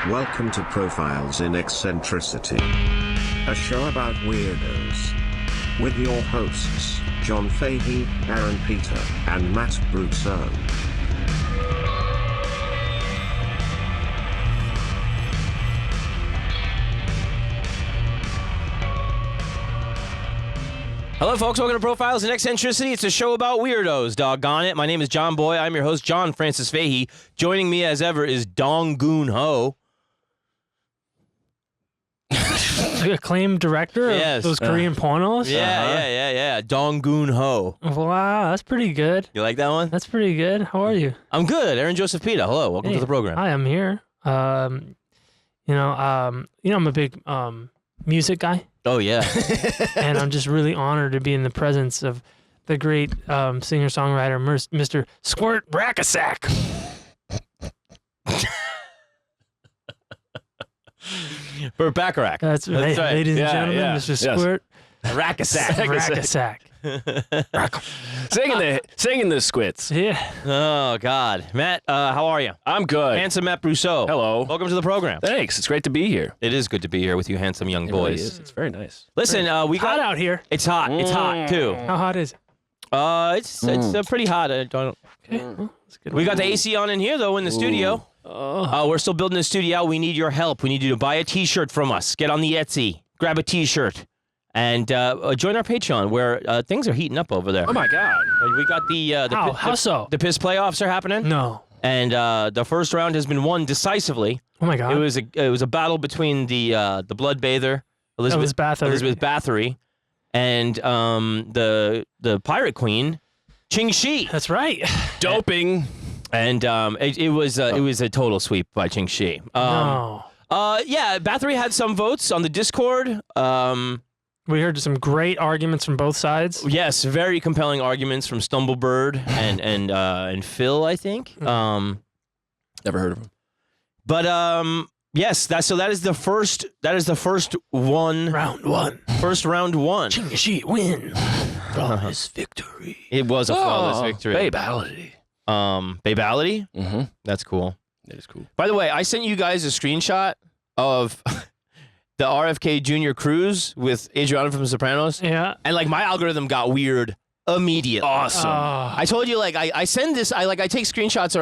Welcome to Profiles in Eccentricity, a show about weirdos. With your hosts, John Fahey, Aaron Peter, and Matt Brousseau. Hello, folks. Welcome to Profiles in Eccentricity. It's a show about weirdos, doggone it. My name is Johnboy. I'm your host, John Francis Fahey. Joining me, as ever, is Dong Goon Ho. Acclaimed director of those Korean pornos? Yeah. Dong Goon Ho. Wow, that's pretty good. You like that one? That's pretty good. How are you? I'm good. Aaron Joseph Pita. Hello. Welcome to the program. Hi, I'm here. I'm a big music guy. Oh, yeah. And I'm just really honored to be in the presence of the great singer-songwriter, Mr. Squirt Rackasack. Burt Bacharach. That's right. Ladies and gentlemen, Mr. Squirt Rackasack. Singing the squits. Yeah. Oh, God. Matt, how are you? I'm good. Handsome Matt Brousseau. Hello. Welcome to the program. Thanks. It's great to be here. It is good to be here with you handsome young It boys. really is. It's very nice. Listen, we got... Hot out here. It's hot. It's hot, too. How hot is it? It's pretty hot. I don't... Okay. Well, that's good. We got the AC on in here, though, in the studio. We're still building the studio. We need your help. We need you to buy a T-shirt from us. Get on the Etsy. Grab a T-shirt. And join our Patreon, where things are heating up over there. Oh, my God. We got the How so? The piss playoffs are happening. No. And the first round has been won decisively. Oh, my God. It was a battle between the blood bather, Elizabeth Bathory, and the pirate queen, Ching Shi. That's right. Doping. And it was a total sweep by Ching Shi. No. Bathory had some votes on the Discord. We heard some great arguments from both sides. Yes, very compelling arguments from Stumblebird and Phil, I think. Never heard of him. But yes, that is the first one. Round one. First round one. Ching Shi win. Flawless victory. It was a flawless victory. Babality. Babality? Mm-hmm. That's cool. It is cool. By the way, I sent you guys a screenshot of the RFK Jr. cruise with Adriana from The Sopranos. Yeah. And like my algorithm got weird immediately. Awesome. I told you, like, I send this, I take screenshots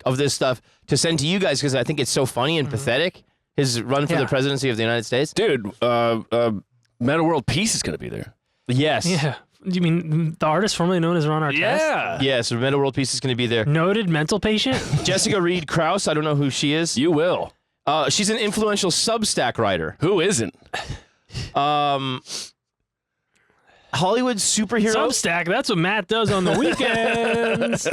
of this stuff to send to you guys because I think it's so funny and pathetic. His run for the presidency of the United States. Dude, Meta World Peace is going to be there. Yes. Yeah. You mean the artist formerly known as Ron Artest? Yeah. Yeah, so Meta World Peace is going to be there. Noted mental patient? Jessica Reed Krause, I don't know who she is. You will. She's an influential Substack writer. Who isn't? Hollywood superhero. Substack, that's what Matt does on the weekends.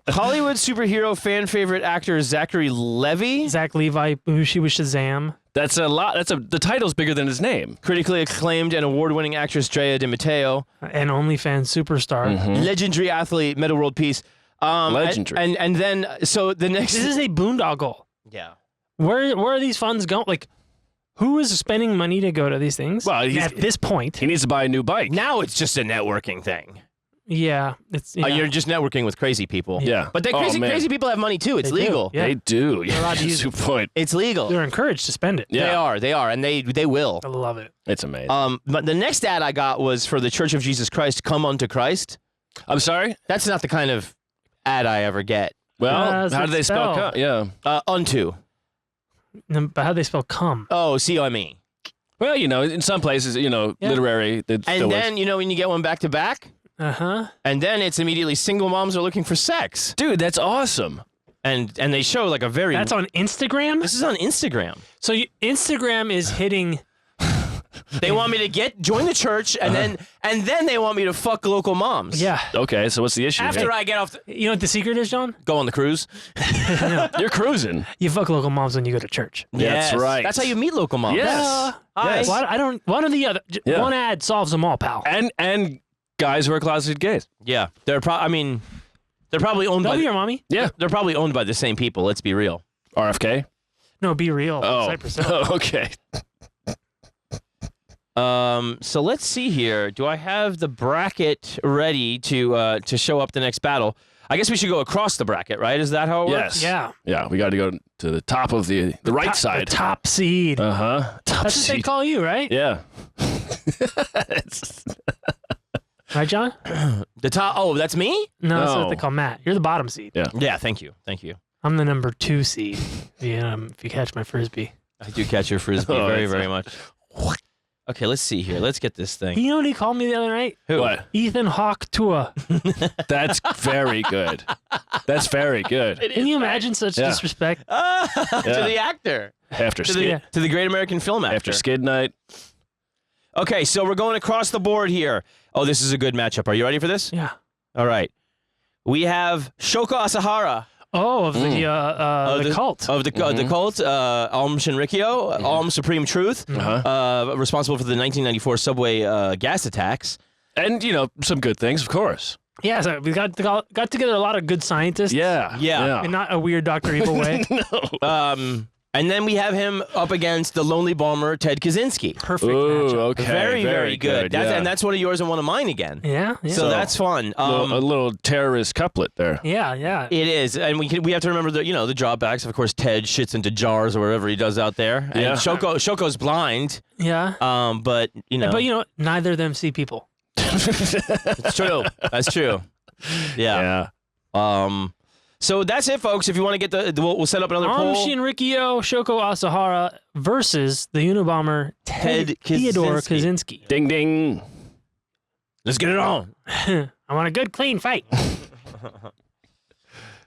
Hollywood superhero fan favorite actor Zachary Levi. Zach Levi, who she was Shazam. That's a lot. The title's bigger than his name. Critically acclaimed and award-winning actress Drea De Matteo. And OnlyFans superstar. Mm-hmm. Legendary athlete, Meta World Peace. Legendary. And then, so the next... This is a boondoggle. Yeah. Where are these funds going? Like, who is spending money to go to these things? Well, at this point. He needs to buy a new bike. Now it's just a networking thing. Yeah. It's You're just networking with crazy people. Yeah. But crazy people have money too. It's They do. legal. Yeah. They do. They're allowed to Yeah, use that's a point. It's legal. They're encouraged to spend it. Yeah. They are, and they will. I love it. It's amazing. But the next ad I got was for the Church of Jesus Christ, Come Unto Christ. I'm sorry? That's not the kind of ad I ever get. Well, How's how it do they spell? spelled? Yeah. Unto. But how do they spell come? Oh, C-O-M-E. Well, in some places, literary. And then, when you get one back to back, Uh-huh. and then it's immediately single moms are looking for sex. Dude, that's awesome. And they show like a very... That's on Instagram? This is on Instagram. So Instagram is hitting... They want me to join the church, and then they want me to fuck local moms. Yeah. Okay, so what's the issue? After I get off... You know what the secret is, John? Go on the cruise. You're cruising. You fuck local moms when you go to church. That's right. That's how you meet local moms. Yes. Hi. One or the other. Yeah. One ad solves them all, pal. And guys who are closeted gays. Yeah. They're probably owned They'll by... be your mommy? Yeah. They're probably owned by the same people, let's be real. RFK? No, be real. Oh. Cypress Hill. Okay. So let's see here. Do I have the bracket ready to show up the next battle? I guess we should go across the bracket, right? Is that how it works? Yes. Yeah. Yeah, we got to go to the top of the right side. The top seed. Uh-huh. Top That's what they seed. call you, right? Yeah. Right, John? The top. Oh, that's me? No, that's what No. they call Matt. You're the bottom seed. Yeah. Yeah, thank you. Thank you. I'm the number 2 seed. If you catch my frisbee. I do catch your frisbee Oh, very, that's very much. Okay, let's see here. Let's get this thing. You know what he called me the other night? Who? What? Ethan Hawke Tua. That's very good. That's very good. Can you imagine such Yeah. disrespect? To the actor. After To skid, the Great American Film actor. after skid night. Okay, so we're going across the board here. Oh, this is a good matchup. Are you ready for this? Yeah. All right. We have Shoko Asahara Oh, of the cult. of the cult, Aum Shinrikyo, Aum Supreme Truth, Uh-huh. responsible for the 1994 subway gas attacks. And, some good things, of course. Yeah, so we got together a lot of good scientists. Yeah. Yeah. In not a weird Dr. Evil way. And then we have him up against the lonely bomber Ted Kaczynski. Perfect Ooh, matchup. okay. Very, very good. Yeah. And that's one of yours and one of mine again. Yeah, yeah. So that's fun. a little terrorist couplet there. yeah. It is, and we have to remember the drawbacks. Of course, Ted shits into jars or wherever he does out there. And Yeah. Shoko's blind. Yeah. But neither of them see people. it's true. That's true. Yeah. So that's it, folks. If you want to get we'll set up another Aum poll. Shinrikyo Shoko Asahara versus the Unabomber Ted Theodore Kaczynski. Ding, ding. Let's get it on. I want a good, clean fight.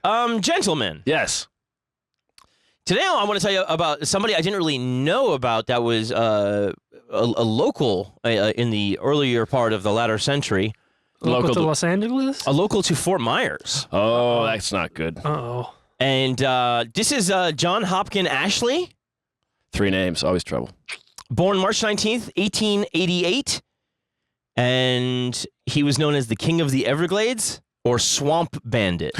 Gentlemen. Yes. Today I want to tell you about somebody I didn't really know about that was a local in the earlier part of the latter century. Local to Los Angeles? A local to Fort Myers. Oh, that's not good. Uh-oh. And this is John Hopkin Ashley, 3 names, always trouble. born March 19th, 1888. And he was known as the King of the Everglades or Swamp Bandit.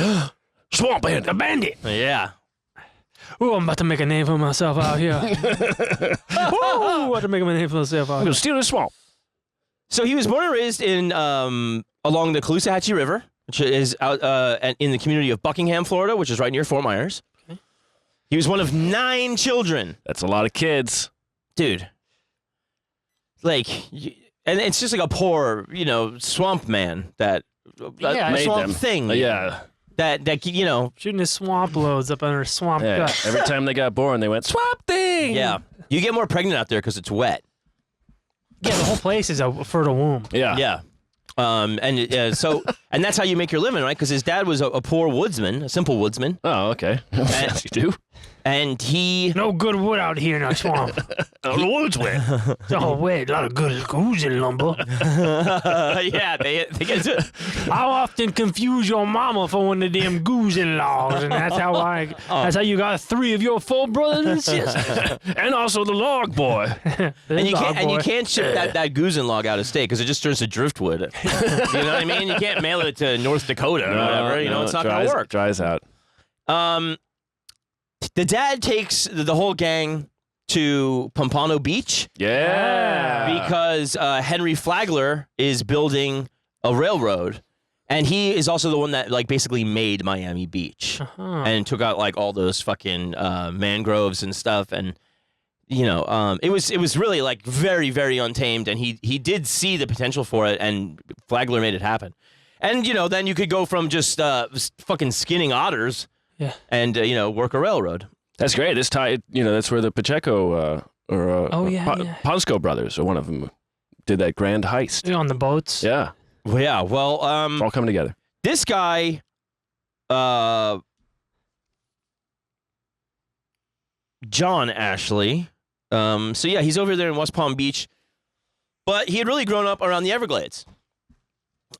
Swamp Bandit. A bandit. Yeah. Ooh, I'm about to make a name for myself out here. Ooh, about to make a name for myself out I'm here. going to steal the swamp. So he was born and raised in along the Caloosahatchee River, which is out in the community of Buckingham, Florida, which is right near Fort Myers. Okay. He was one of 9 children. That's a lot of kids. Dude. And it's just like a poor, swamp man that Yeah, swamp them. thing. Yeah. That Shooting his swamp loads up under his swamp Yeah. gut. Every time they got born, they went, swamp thing. yeah. You get more pregnant out there because it's wet. Yeah, the whole place is a fertile womb. Yeah. Yeah. And that's how you make your living, right? Because his dad was a poor woodsman, a simple woodsman. Oh, okay. Yes, you do. And he No good wood out here in our swamp. Oh, the woods went. Oh, wait, a lot of good oozing lumber. yeah, they get to I often confuse your mama for one of them goozing logs, and that's how you got 3 of your 4 brothers and sisters. And also the log boy. and you can't ship that goozing log out of state because it just turns to driftwood. You know what I mean? You can't mail it to North Dakota or whatever. It's not gonna work. Dries out. The dad takes the whole gang to Pompano Beach Yeah. because Henry Flagler is building a railroad, and he is also the one that basically made Miami Beach and took out all those fucking mangroves and stuff, and it was really very, very untamed, and he did see the potential for it, and Flagler made it happen. And then you could go from just fucking skinning otters. Yeah. And, work a railroad. That's great. This tie, that's where the Pacheco Ponsco brothers, or one of them, did that grand heist. On the boats. Yeah. Well, yeah. Well, It's all coming together. this guy, John Ashley. So, yeah, he's over there in West Palm Beach. But he had really grown up around the Everglades.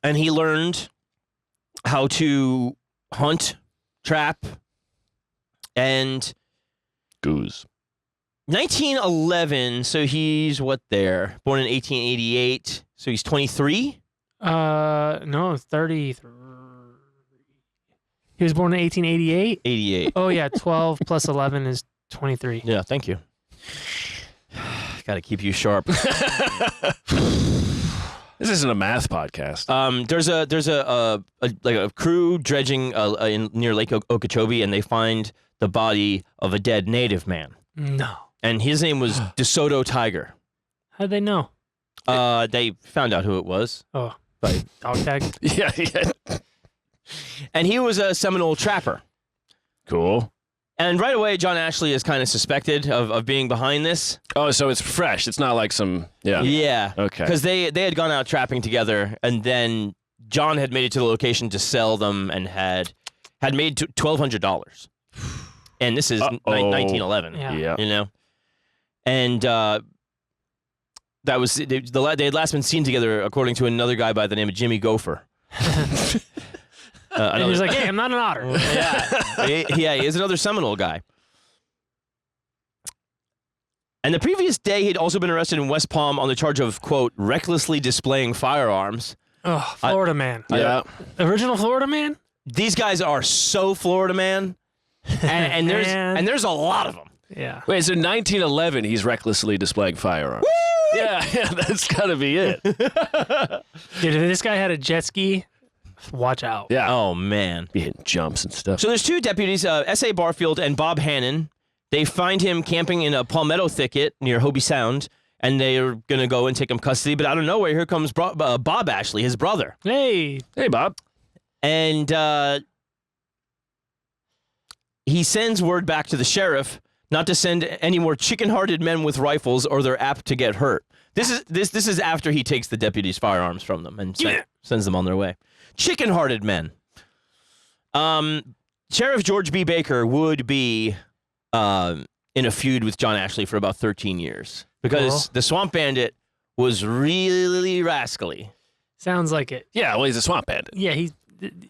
And he learned how to hunt, trap, and Goose. 1911, so he's born in 1888, so he's 23? No, 33. He was born in 1888? 88. Oh, yeah, 12 plus 11 is 23. Yeah, thank you. Got to keep you sharp. This isn't a math podcast. There's a crew dredging near Lake Okeechobee, and they find the body of a dead native man. No. And his name was DeSoto Tiger. How'd they know? They found out who it was. Oh, by dog tag. Yeah. And he was a Seminole trapper. Cool. And right away, John Ashley is kind of suspected of being behind this. Oh, so it's fresh. It's not like some... Yeah. Yeah. Okay. Because they had gone out trapping together, and then John had made it to the location to sell them and had made $1,200. And this is 1911. Yeah. You know? And that was... They had last been seen together, according to another guy by the name of Jimmy Gopher. And he's like, hey, I'm not an otter. Yeah, he is another Seminole guy. And the previous day, he'd also been arrested in West Palm on the charge of, quote, recklessly displaying firearms. Oh, Florida man. Yeah. Original Florida man? These guys are so Florida man. And there's a lot of them. Yeah. Wait, so in 1911, he's recklessly displaying firearms. Woo! Yeah, that's got to be it. Dude, if this guy had a jet ski, watch out. Yeah. Oh, man. Be hitting jumps and stuff. So there's two deputies, S.A. Barfield and Bob Hannon. They find him camping in a palmetto thicket near Hobie Sound, and they're going to go and take him custody. But out of nowhere, here comes Bob Ashley, his brother. Hey, Bob. And he sends word back to the sheriff not to send any more chicken-hearted men with rifles, or they're apt to get hurt. This is after he takes the deputies' firearms from them and sends them on their way. Chicken-hearted men. Sheriff George B. Baker would be in a feud with John Ashley for about 13 years because the Swamp Bandit was really rascally. sounds like it. Yeah, well, he's a swamp bandit. Yeah,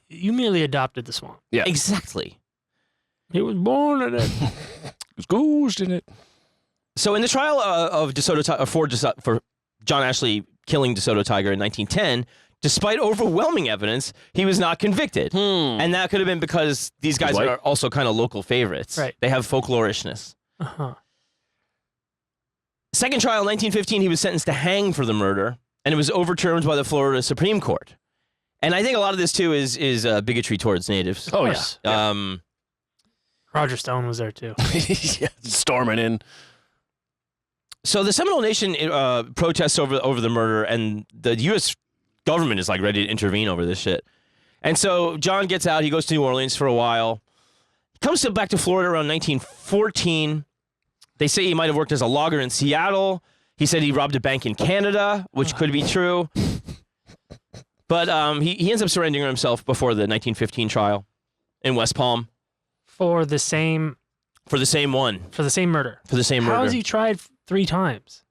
you merely adopted the swamp. Yeah. Exactly. He was born in it. Was gouged in it. So in the trial of DeSoto for John Ashley killing DeSoto Tiger in 1910, despite overwhelming evidence, he was not convicted. And that could have been because these guys are also kind of local favorites. Right. They have folklorishness. Uh-huh. Second trial, 1915, he was sentenced to hang for the murder, and it was overturned by the Florida Supreme Court. And I think a lot of this, too, is bigotry towards natives. Oh, yeah. Roger Stone was there, too. Yeah, storming in. So the Seminole Nation protests over the murder, and the U.S. government is like ready to intervene over this shit. And so John gets out. He goes to New Orleans for a while. He comes back to Florida around 1914. They say he might have worked as a logger in Seattle. He said he robbed a bank in Canada, which could be true. But he ends up surrendering himself before the 1915 trial in West Palm. For the same one. For the same murder. For the same murder. How has he tried 3 times?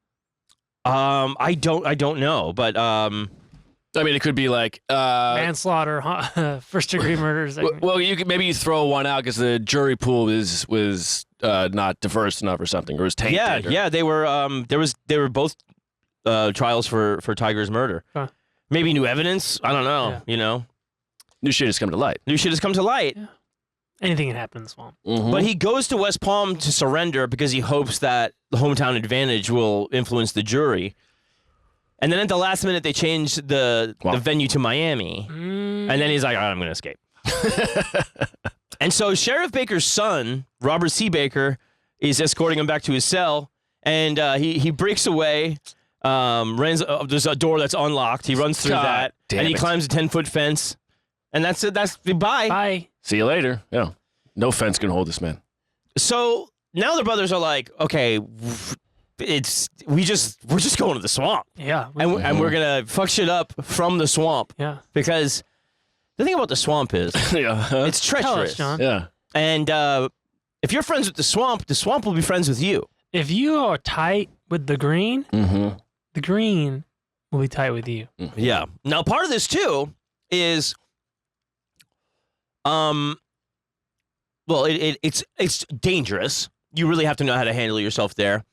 I don't know, but I mean, it could be like manslaughter, first-degree murders. Well, maybe you throw one out because the jury pool was not diverse enough or something, or was tainted. Yeah. They were both trials for Tiger's murder. Huh. Maybe new evidence. I don't know. Yeah. You know, New shit has come to light. Yeah. Anything can happen in the swamp. Mm-hmm. But he goes to West Palm to surrender because he hopes that the hometown advantage will influence the jury. And then at the last minute, they change the venue to Miami. And then he's like, all right, I'm going to escape. And so Sheriff Baker's son, Robert C. Baker, is escorting him back to his cell. And he breaks away. There's a door that's unlocked. He runs through that. And he climbs a 10-foot fence. And that's it. That's goodbye. Bye. See you later. Yeah. No fence can hold this man. So now the brothers are like, okay, we're just going to the swamp. Yeah. And we're going to fuck shit up from the swamp. Yeah. Because the thing about the swamp is it's treacherous. Tell us, John. Yeah. And if you're friends with the swamp will be friends with you. If you are tight with the green, the green will be tight with you. Mm-hmm. Yeah. Now, part of this, too, is... it's dangerous. You really have to know how to handle yourself there.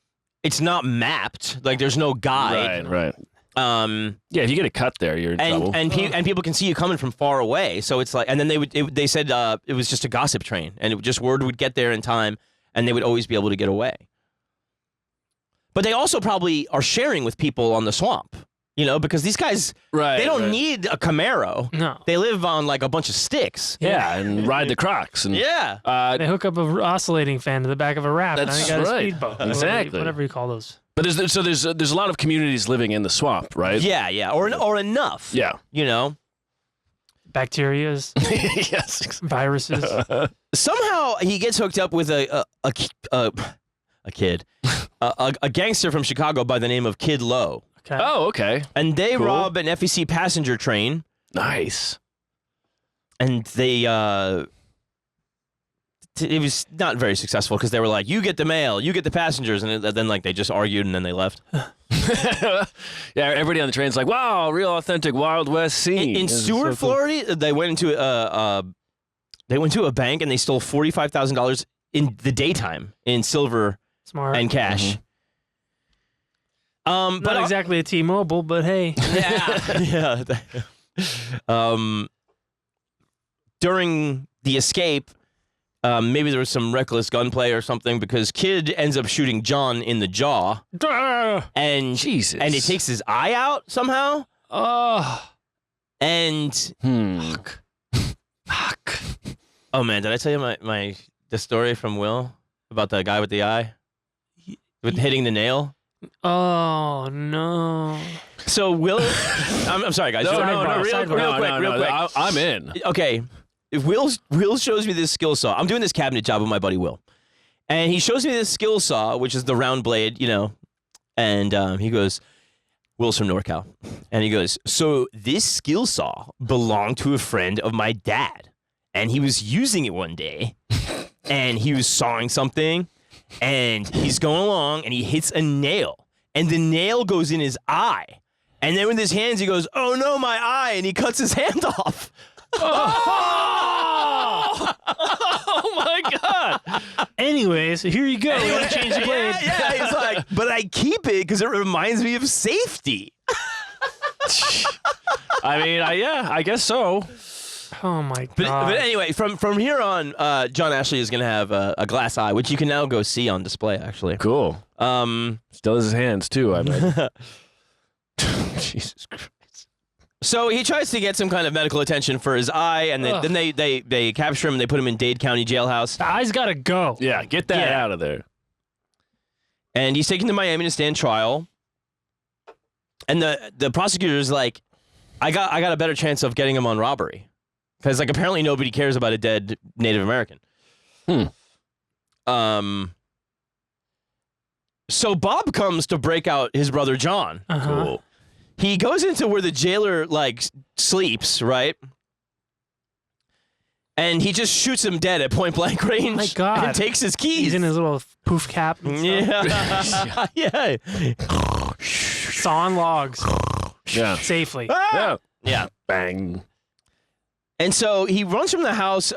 It's not mapped. Like there's no guide. Right. Yeah, if you get a cut there, you're in trouble. And people can see you coming from far away. So it's like, and then they said it was just a gossip train, and word would get there in time, and they would always be able to get away. But they also probably are sharing with people on the swamp. You know, because these guys, they don't need a Camaro. No. They live on like a bunch of sticks. Yeah, and ride the Crocs. And, they hook up a oscillating fan to the back of a raft. That's and you got right. a speedboat. Exactly. Whatever you call those. But there's a lot of communities living in the swamp, right? Yeah, or enough. Yeah. You know? Bacterias. Yes. Viruses. Somehow he gets hooked up with a kid, a gangster from Chicago by the name of Kid Lowe. Okay. Oh, okay. And they rob an FEC passenger train. Nice. And they, it was not very successful because they were like, you get the mail, you get the passengers. And then like they just argued and then they left. Yeah, everybody on the train's like, wow, real authentic Wild West scene. In Seward, Florida, they went into a bank and they stole $45,000 in the daytime in silver and cash. Not But exactly a T-Mobile, but hey. yeah. During the escape, maybe there was some reckless gunplay or something because Kid ends up shooting John in the jaw. And Jesus. And it takes his eye out somehow. And Fuck. Oh man, did I tell you the story from Will about the guy with the eye with hitting the nail? Oh no! So Will, I'm sorry guys. No, real quick. I'm in. Okay, Will shows me this skill saw. I'm doing this cabinet job with my buddy Will, and he shows me this skill saw, which is the round blade, you know, and he goes, Will's from NorCal, and he goes, so this skill saw belonged to a friend of my dad, and he was using it one day, and he was sawing something. And he's going along, and he hits a nail, and the nail goes in his eye. And then with his hands, he goes, "Oh no, my eye!" And he cuts his hand off. Oh, my God! Anyways, here you go. You want to change the blade? Yeah. He's like, but I keep it because it reminds me of safety. I mean, I guess so. Oh my God! But anyway, from here on, John Ashley is gonna have a glass eye, which you can now go see on display. Actually, Cool. Still has his hands too. I bet. Jesus Christ. So he tries to get some kind of medical attention for his eye, and then they capture him and they put him in Dade County jailhouse. The eye's gotta go. Yeah, get that out of there. And he's taken to Miami to stand trial. And the prosecutor's like, I got a better chance of getting him on robbery. Because, like, apparently nobody cares about a dead Native American. So Bob comes to break out his brother John. Cool. He goes into where the jailer, like, sleeps, right? And he just shoots him dead at point-blank range. Oh my God. And takes his keys. He's in his little poof cap. And stuff. Yeah. Sawing logs. Yeah. Safely. Yeah. Bang. And so he runs from the house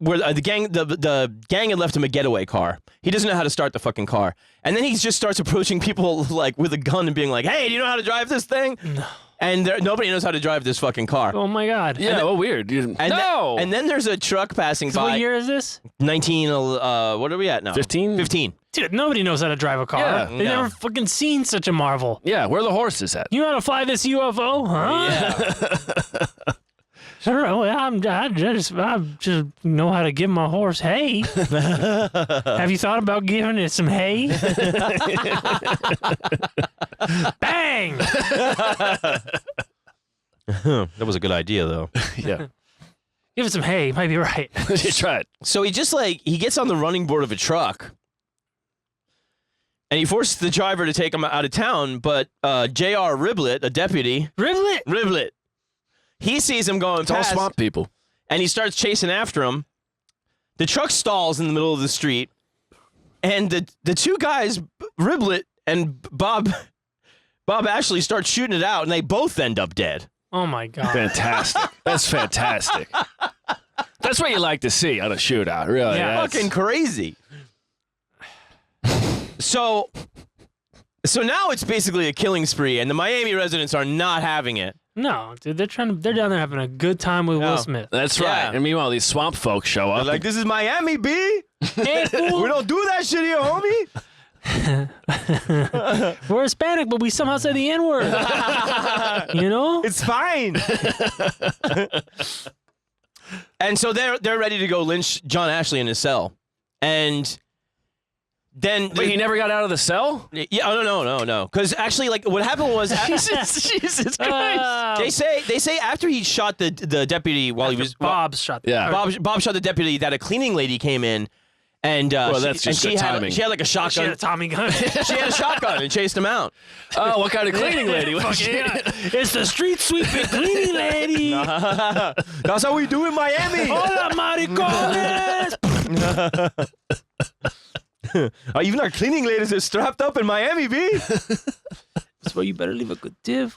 where the gang had left him a getaway car. He doesn't know how to start the fucking car. And then he just starts approaching people like with a gun and being like, "Hey, do you know how to drive this thing?" No. And nobody knows how to drive this fucking car. Oh my God. Yeah, weird. And then there's a truck passing by. What year is this? 19, what are we at now? 15? 15. Dude, nobody knows how to drive a car. Yeah. They've never fucking seen such a marvel. Yeah, where are the horses at? You know how to fly this UFO, huh? Yeah. Sure. Well, I just know how to give my horse hay. Have you thought about giving it some hay? Bang! That was a good idea, though. Yeah. Give it some hay. Might be right. You try it. So he just he gets on the running board of a truck. And he forces the driver to take him out of town, but J.R. Riblet, a deputy... Riblet. He sees him going It's all past, swamp people. and he starts chasing after him. The truck stalls in the middle of the street, and the two guys, Riblet and Bob Ashley, start shooting it out, and they both end up dead. Oh, my God. Fantastic. That's fantastic. That's what you like to see on a shootout, really. Yeah. Fucking crazy. So now it's basically a killing spree, and the Miami residents are not having it. No, dude, they're down there having a good time with Will Smith. That's Yeah. right. And meanwhile, these swamp folks show up. They're like, this is Miami, B. Hey, fool. We don't do that shit here, homie. We're Hispanic, but we somehow say the N-word. You know? It's fine. And so they're ready to go lynch John Ashley in his cell. And then... Wait, he never got out of the cell? Yeah, no. Because actually, like, what happened was... Jesus Christ. They say after he shot the deputy while he was... Bob shot the Bob shot the deputy, that a cleaning lady came in. And that's just good timing. She had like a shotgun. She had a Tommy gun. She had a shotgun and chased him out. Oh, what kind of cleaning lady was she? It's the street sweeping cleaning lady. That's how we do in Miami. Hola, maricones. Even our cleaning ladies are strapped up in Miami, B. That's why you better leave a good tip.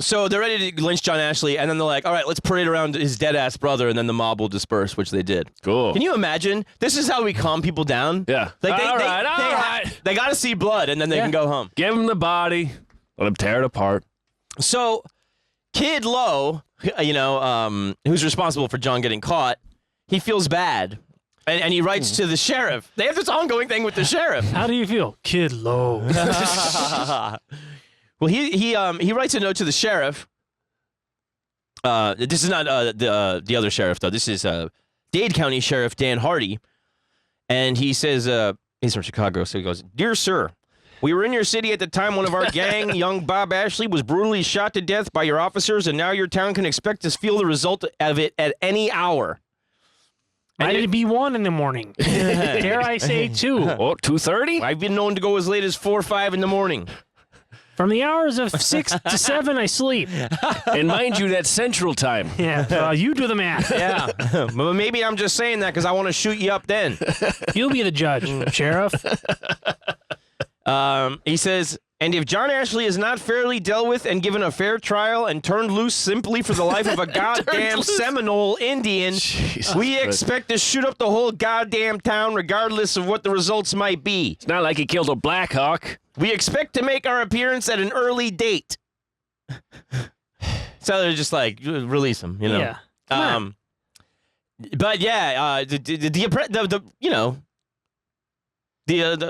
So they're ready to lynch John Ashley, and then they're like, all right, let's parade around his dead-ass brother, and then the mob will disperse, which they did. Cool. Can you imagine? This is how we calm people down? Yeah. Like All right. They got to see blood, and then they can go home. Give him the body. Let him tear it apart. So Kid Lowe, who's responsible for John getting caught, he feels bad, and he writes to the sheriff. They have this ongoing thing with the sheriff. How do you feel? Kid Lowe. Well, he writes a note to the sheriff. This is not the other sheriff, though. This is Dade County Sheriff Dan Hardy. And he says, he's from Chicago, so he goes, "Dear sir, we were in your city at the time one of our gang, young Bob Ashley, was brutally shot to death by your officers, and now your town can expect to feel the result of it at any hour." Might it be 1 in the morning? Dare I say 2? Oh, 2:30? I've been known to go as late as 4 or 5 in the morning. From the hours of 6 to 7, I sleep. And mind you, that's Central Time. Yeah, you do the math. Yeah, but maybe I'm just saying that because I want to shoot you up then. You'll be the judge, Sheriff. He says, and if John Ashley is not fairly dealt with and given a fair trial and turned loose simply for the life of a goddamn Seminole Indian, we expect to shoot up the whole goddamn town regardless of what the results might be. It's not like he killed a Black Hawk. We expect to make our appearance at an early date. So they're just like, release him, you know. Yeah. But yeah,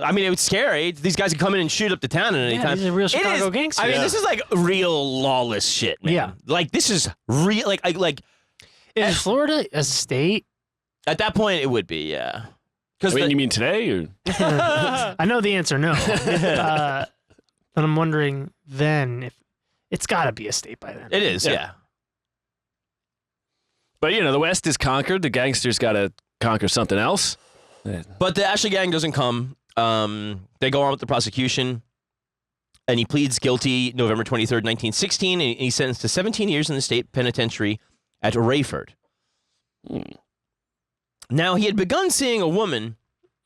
I mean, it's scary. These guys can come in and shoot up the town at any time. These are real Chicago gangsters. I mean, this is like real lawless shit, man. Yeah. Like, this is real, like. Is Florida a state? At that point, it would be, yeah. I mean, you mean today? Or? I know the answer, no. But I'm wondering then if it's got to be a state by then. It is, yeah. But, the West is conquered. The gangsters got to conquer something else. But the Ashley gang doesn't come. They go on with the prosecution, and he pleads guilty November 23rd, 1916, and he's sentenced to 17 years in the state penitentiary at Rayford. Now, he had begun seeing a woman.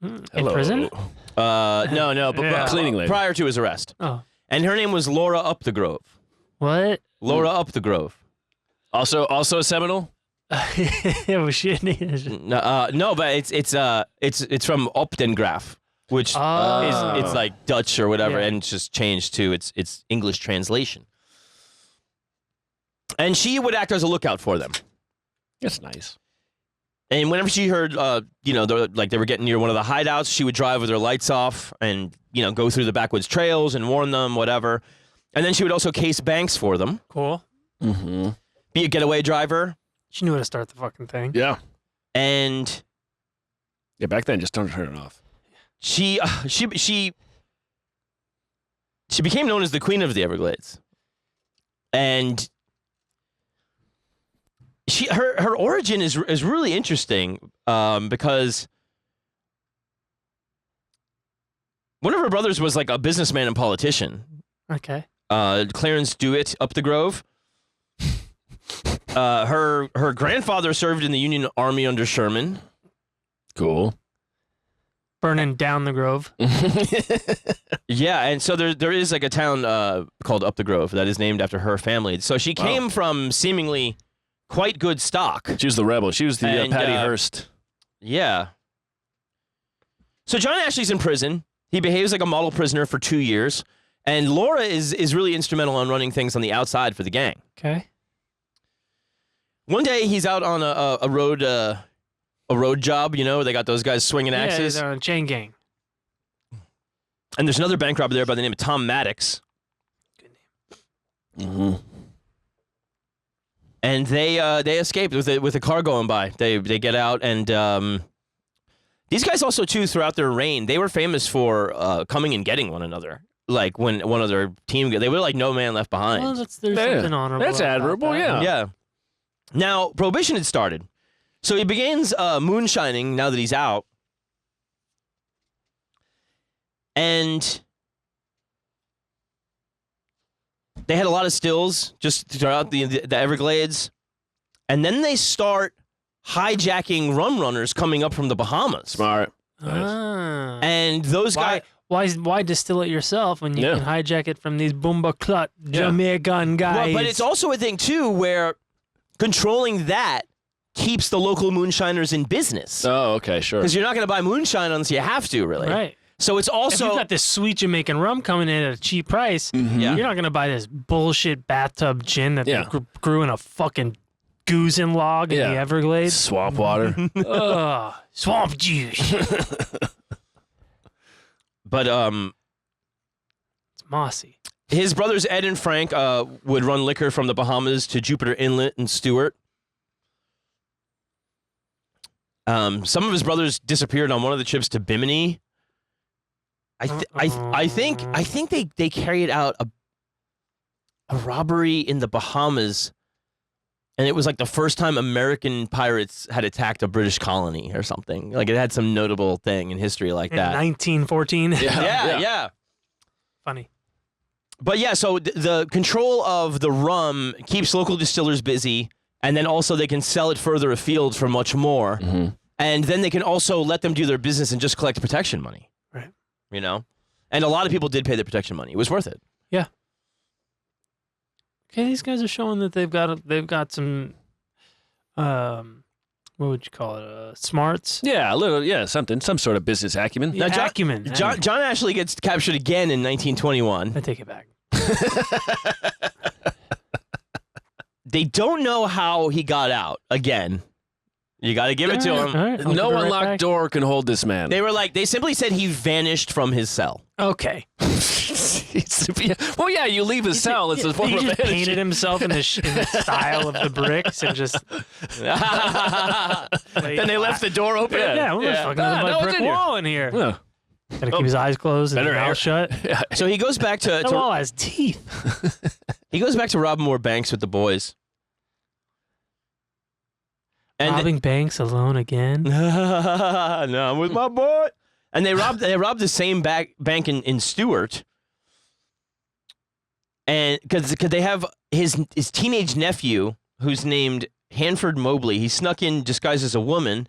In prison? No, but cleaning lady. Prior to his arrest. Oh. And her name was Laura Up the Grove. What? Laura Up the Grove. Also a Seminole? Oh shit! No, but it's from Opdengraaf, which is it's like Dutch or whatever, and it's just changed to its English translation. And she would act as a lookout for them. That's nice. And whenever she heard, they were getting near one of the hideouts, she would drive with her lights off and go through the backwoods trails and warn them, whatever. And then she would also case banks for them. Cool. Mm-hmm. Be a getaway driver. She knew how to start the fucking thing. Yeah. And back then, just don't turn it off. She became known as the Queen of the Everglades. And her origin is really interesting because one of her brothers was like a businessman and politician. Okay. Clarence Dewitt Up the Grove. Her grandfather served in the Union Army under Sherman. Cool. Burning down the grove. Yeah, and so there is like a town called Up the Grove that is named after her family. So she came from seemingly quite good stock. She was the rebel. She was the Patty Hearst. Yeah. So John Ashley's in prison. He behaves like a model prisoner for 2 years. And Laura is really instrumental in running things on the outside for the gang. Okay. One day he's out on a road a road job, you know, they got those guys swinging axes. Yeah, they're on a chain gang. And there's another bank robber there by the name of Tom Maddox. Good name. And they escaped with a car going by. They get out, and these guys also too throughout their reign, they were famous for coming and getting one another. Like when one of their team, they were like no man left behind. Well, there's something honorable. That's admirable, that. Yeah. Now Prohibition had started, so he begins moonshining now that he's out, and they had a lot of stills just throughout the Everglades, and then they start hijacking rum runners coming up from the Bahamas. Smart. Ah. And those guys. Why distill it yourself when you can hijack it from these Boomba Clut Jamaican guys? Well, but it's also a thing too where controlling that keeps the local moonshiners in business. Oh, okay, sure. Because you're not going to buy moonshine unless you have to, really. Right. So it's also... If you got this sweet Jamaican rum coming in at a cheap price, Yeah. you're not going to buy this bullshit bathtub gin that they grew in a fucking goozing log in the Everglades. Swamp water. Ugh, swamp juice. But It's mossy. his brothers Ed and Frank would run liquor from the Bahamas to Jupiter Inlet and Stewart. Some of his brothers disappeared on one of the trips to Bimini. I think they carried out a robbery in the Bahamas, and it was like the first time American pirates had attacked a British colony or something. Like it had some notable thing in history like In that. 1914. Yeah. Funny. But yeah, so the control of the rum keeps local distillers busy, and then also they can sell it further afield for much more. Mm-hmm. And then they can also let them do their business and just collect protection money. Right. You know? And a lot of people did pay the protection money. It was worth it. Yeah. Okay, these guys are showing that they've got some what would you call it? Smarts? Yeah, a little, some sort of business acumen. Yeah, Now, acumen. John Ashley gets captured again in 1921. I take it back. They don't know how he got out again. You got to give it to him. All right, I'll No put it right unlocked back. door can hold this man. They simply said he vanished from his cell. Okay. Well, yeah, you leave his cell. It's a form He of just vanishing. painted himself in the style of the bricks and just. Then they left the door open. Yeah, well, there's fucking Ah, another no one's brick in here. wall in here. Yeah. Gotta keep his eyes closed and his mouth shut. So he goes back That to wall has teeth. he goes back to robbing more banks with the boys. And Robbing banks alone again. no, I'm with my boy. And they robbed the same bank in Stewart. And because they have his teenage nephew who's named Hanford Mobley. He snuck in disguised as a woman,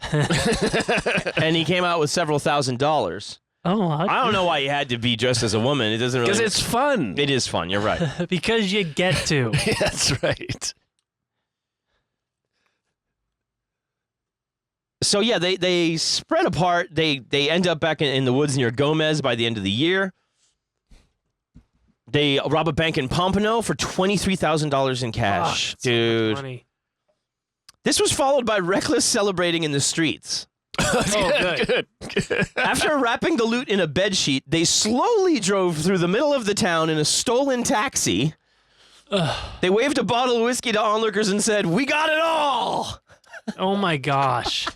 and he came out with several $1,000s. Oh, I don't know why he had to be dressed as a woman. It doesn't really. Because it's fun. It is fun. You're right. because you get to. That's right. So yeah, they spread apart. They end up back in the woods near Gomez by the end of the year. They rob a bank in Pompano for $23,000 in cash. Fuck, that's so much Dude. money. This was followed by reckless celebrating in the streets. Good. After wrapping the loot in a bedsheet, they slowly drove through the middle of the town in a stolen taxi. They waved a bottle of whiskey to onlookers and said, "We got it all!" Oh my gosh.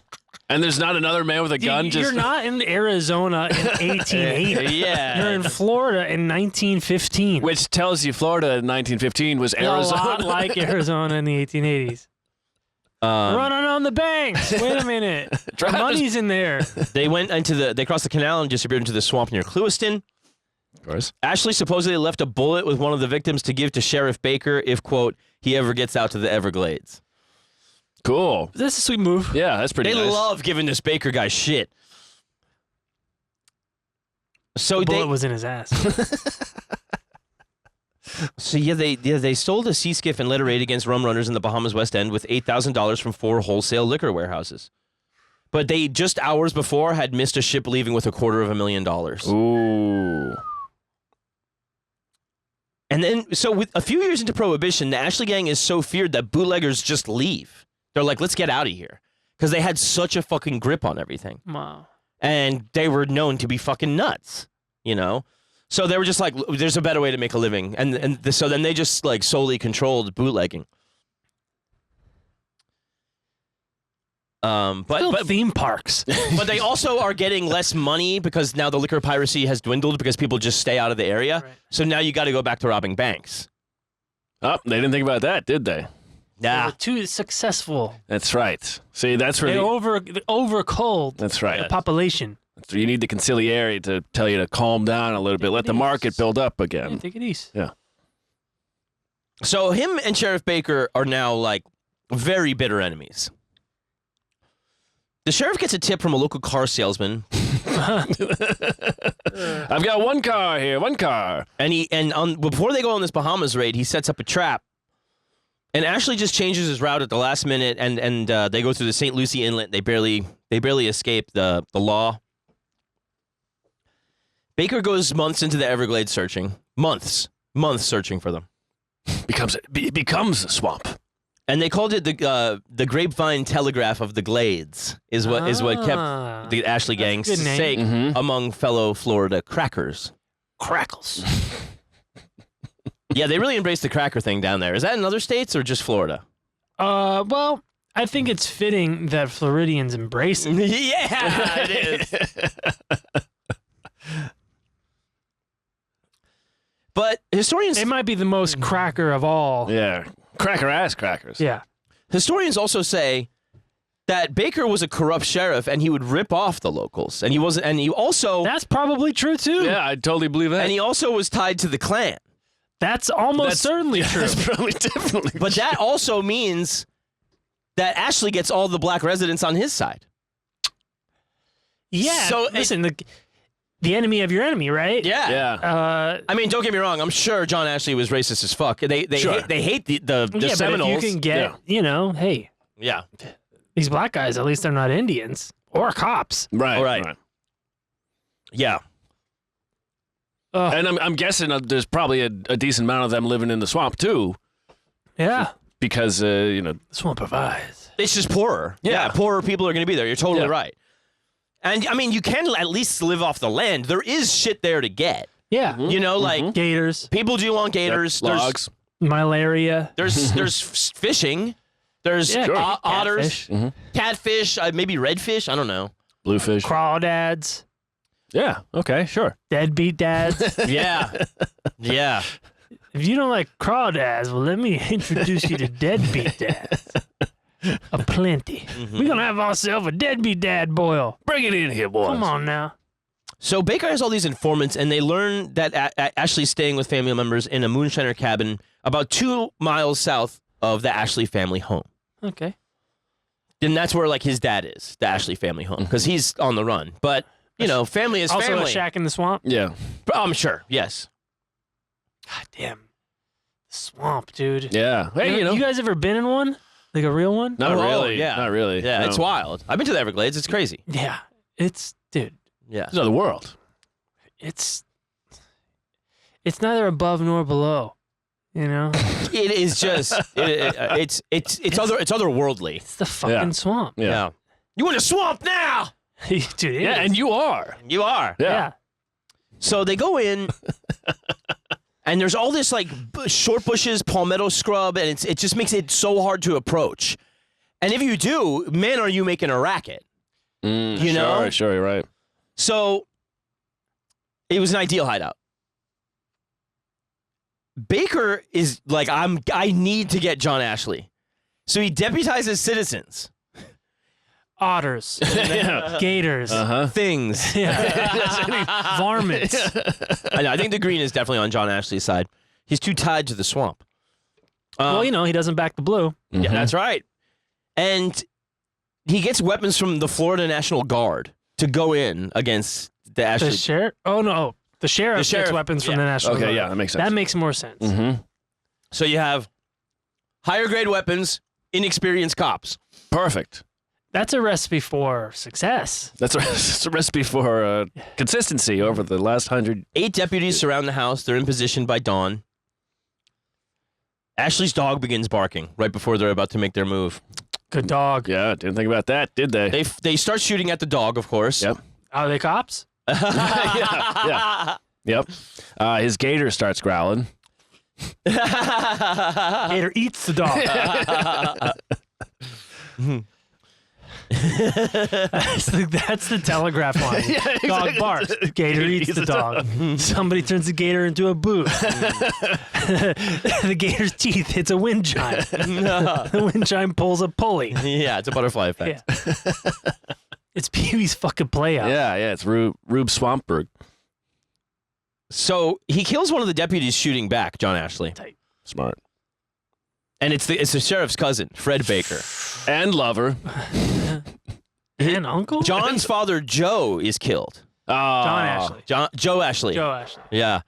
And there's not another man with a gun. Dude, Just you're not in Arizona in 1880. Yeah. You're in Florida in 1915. which tells you Florida in 1915 was a lot Arizona. like Arizona in the 1880s. Running on the banks. Wait a minute. The money's in there. They crossed the canal and disappeared into the swamp near Clewiston. Of course. Ashley supposedly left a bullet with one of the victims to give to Sheriff Baker if, quote, he ever gets out to the Everglades. Cool. That's a sweet move. Yeah, that's pretty They nice. love giving this Baker guy shit. So The bullet was in his ass. they stole a sea skiff and led a raid against rum runners in the Bahamas West End with $8,000 from 4 wholesale liquor warehouses. But they just hours before had missed a ship leaving with $250,000. Ooh. And then, so with a few years into Prohibition, the Ashley gang is so feared that bootleggers just leave. They're like, let's get out of here. because they had such a fucking grip on everything. Wow. And they were known to be fucking nuts, you know? So they were just like, there's a better way to make a living. So then they just like solely controlled bootlegging. But theme parks. But they also are getting less money because now the liquor piracy has dwindled because people just stay out of the area. Right. So now you got to go back to robbing banks. Oh, they didn't think about that, did they? They Yeah. were too successful. That's right. See, that's where They the, overculled that's the right. population. You need the conciliary to tell you to calm down a little bit, let the market build up Yeah, again. take it easy. Yeah. So him and Sheriff Baker are now like very bitter enemies. The sheriff gets a tip from a local car salesman, I've got one car here, one car. and before they go on this Bahamas raid, he sets up a trap. And Ashley just changes his route at the last minute, and they go through the St. Lucie Inlet. They barely escape the law. Baker goes months into the Everglades searching. Months searching for them. It becomes a swamp. And they called it the Grapevine Telegraph of the Glades is what kept the Ashley gang That's a good name. safe among fellow Florida crackers. Crackles. Yeah, they really embraced the cracker thing down there. Is that in other states or just Florida? Well, I think it's fitting that Floridians embrace it. Yeah, it is. But historians It might be the most cracker of all. Yeah. Cracker ass crackers. Yeah. Historians also say that Baker was a corrupt sheriff and he would rip off the locals. And he wasn't, and he also That's probably true, too. Yeah, I totally believe that. and he also was tied to the Klan. That's almost certainly true. That's probably definitely But that also means that Ashley gets all the black residents on his side. Yeah. So listen, the enemy of your enemy, right? Yeah. Yeah. I mean, don't get me wrong. I'm sure John Ashley was racist as fuck. They Sure. hate the Yeah, Seminoles. but if you can get, hey, Yeah. these black guys, at least they're not Indians or cops. Right. All right. Yeah. And I'm guessing there's probably a decent amount of them living in the swamp too, Yeah. because Swamp provides. It's just poorer. Yeah. Poorer people are going to be there. You're totally Yeah. right. And I mean, you can at least live off the land. There is shit there to get. Yeah. You know, like Gators, people do want gators. There's logs. malaria. there's fishing. There's Yeah, otters, catfish. catfish, maybe redfish. I don't know. Bluefish. Crawdads, Yeah. Okay. Sure. deadbeat dads. Yeah. Yeah. If you don't like crawdads, well, let me introduce you to deadbeat dads. Aplenty. We're going to have ourselves a deadbeat dad boil. Bring it in here, boys. Come on now. So Baker has all these informants, and they learn that Ashley's staying with family members in a moonshiner cabin about 2 miles south of the Ashley family home. Okay. And that's where, like, his dad is, the Ashley family home, because he's on the run. But, you know, family is Also family. a shack in the swamp? Yeah. I'm sure, yes. God damn. Swamp, dude. Yeah. Hey, You guys ever been in one? Like a real one? Not Oh, really. yeah. Not really. Yeah, No. it's wild. I've been to the Everglades. It's crazy. Yeah. Dude, Yeah. It's another world. it's neither above nor below. You know? It is just, it's otherworldly. It's the fucking Yeah. swamp. Yeah. You in a swamp now? Dude, it Yeah, is. and you are. You are. Yeah. So they go in, and there's all this like short bushes, palmetto scrub, and it just makes it so hard to approach. And if you do, man, are you making a racket? You know? Sure, you're right. So it was an ideal hideout. Baker is like, I need to get John Ashley. So he deputizes citizens. Otters. Gators. Things. Yeah. Varmints. I know, I think the green is definitely on John Ashley's side. He's too tied to the swamp. Well, he doesn't back the blue. Yeah, that's right. And he gets weapons from the Florida National Guard to go in against the Ashley. The sheriff? Oh, no. The sheriff gets weapons from the National Guard. Okay, yeah, that makes sense. That makes more sense. Mm-hmm. So you have higher grade weapons, inexperienced cops. Perfect. That's a recipe for success. That's a recipe for consistency over the last 100. 8 deputies surround the house. They're in position by dawn. Ashley's dog begins barking right before they're about to make their move. Good dog. Yeah, didn't think about that, did they? They start shooting at the dog, of course. Yep. Are they cops? yeah. Yep. His gator starts growling. Gator eats the dog. That's the telegraph line. Yeah, exactly. Dog barks. Gator eats the dog. Somebody turns the gator into a boot. The gator's teeth hits a wind chime. The wind chime pulls a pulley. Yeah, it's a butterfly effect. Yeah. It's Pee-wee's fucking Playhouse. Yeah, it's Rube Swampberg. So he kills one of the deputies shooting back, John Ashley. Smart. And it's the sheriff's cousin, Fred Baker. And lover. And uncle? John's father, Joe, is killed. John Ashley. Joe Ashley. Joe Ashley. Yeah.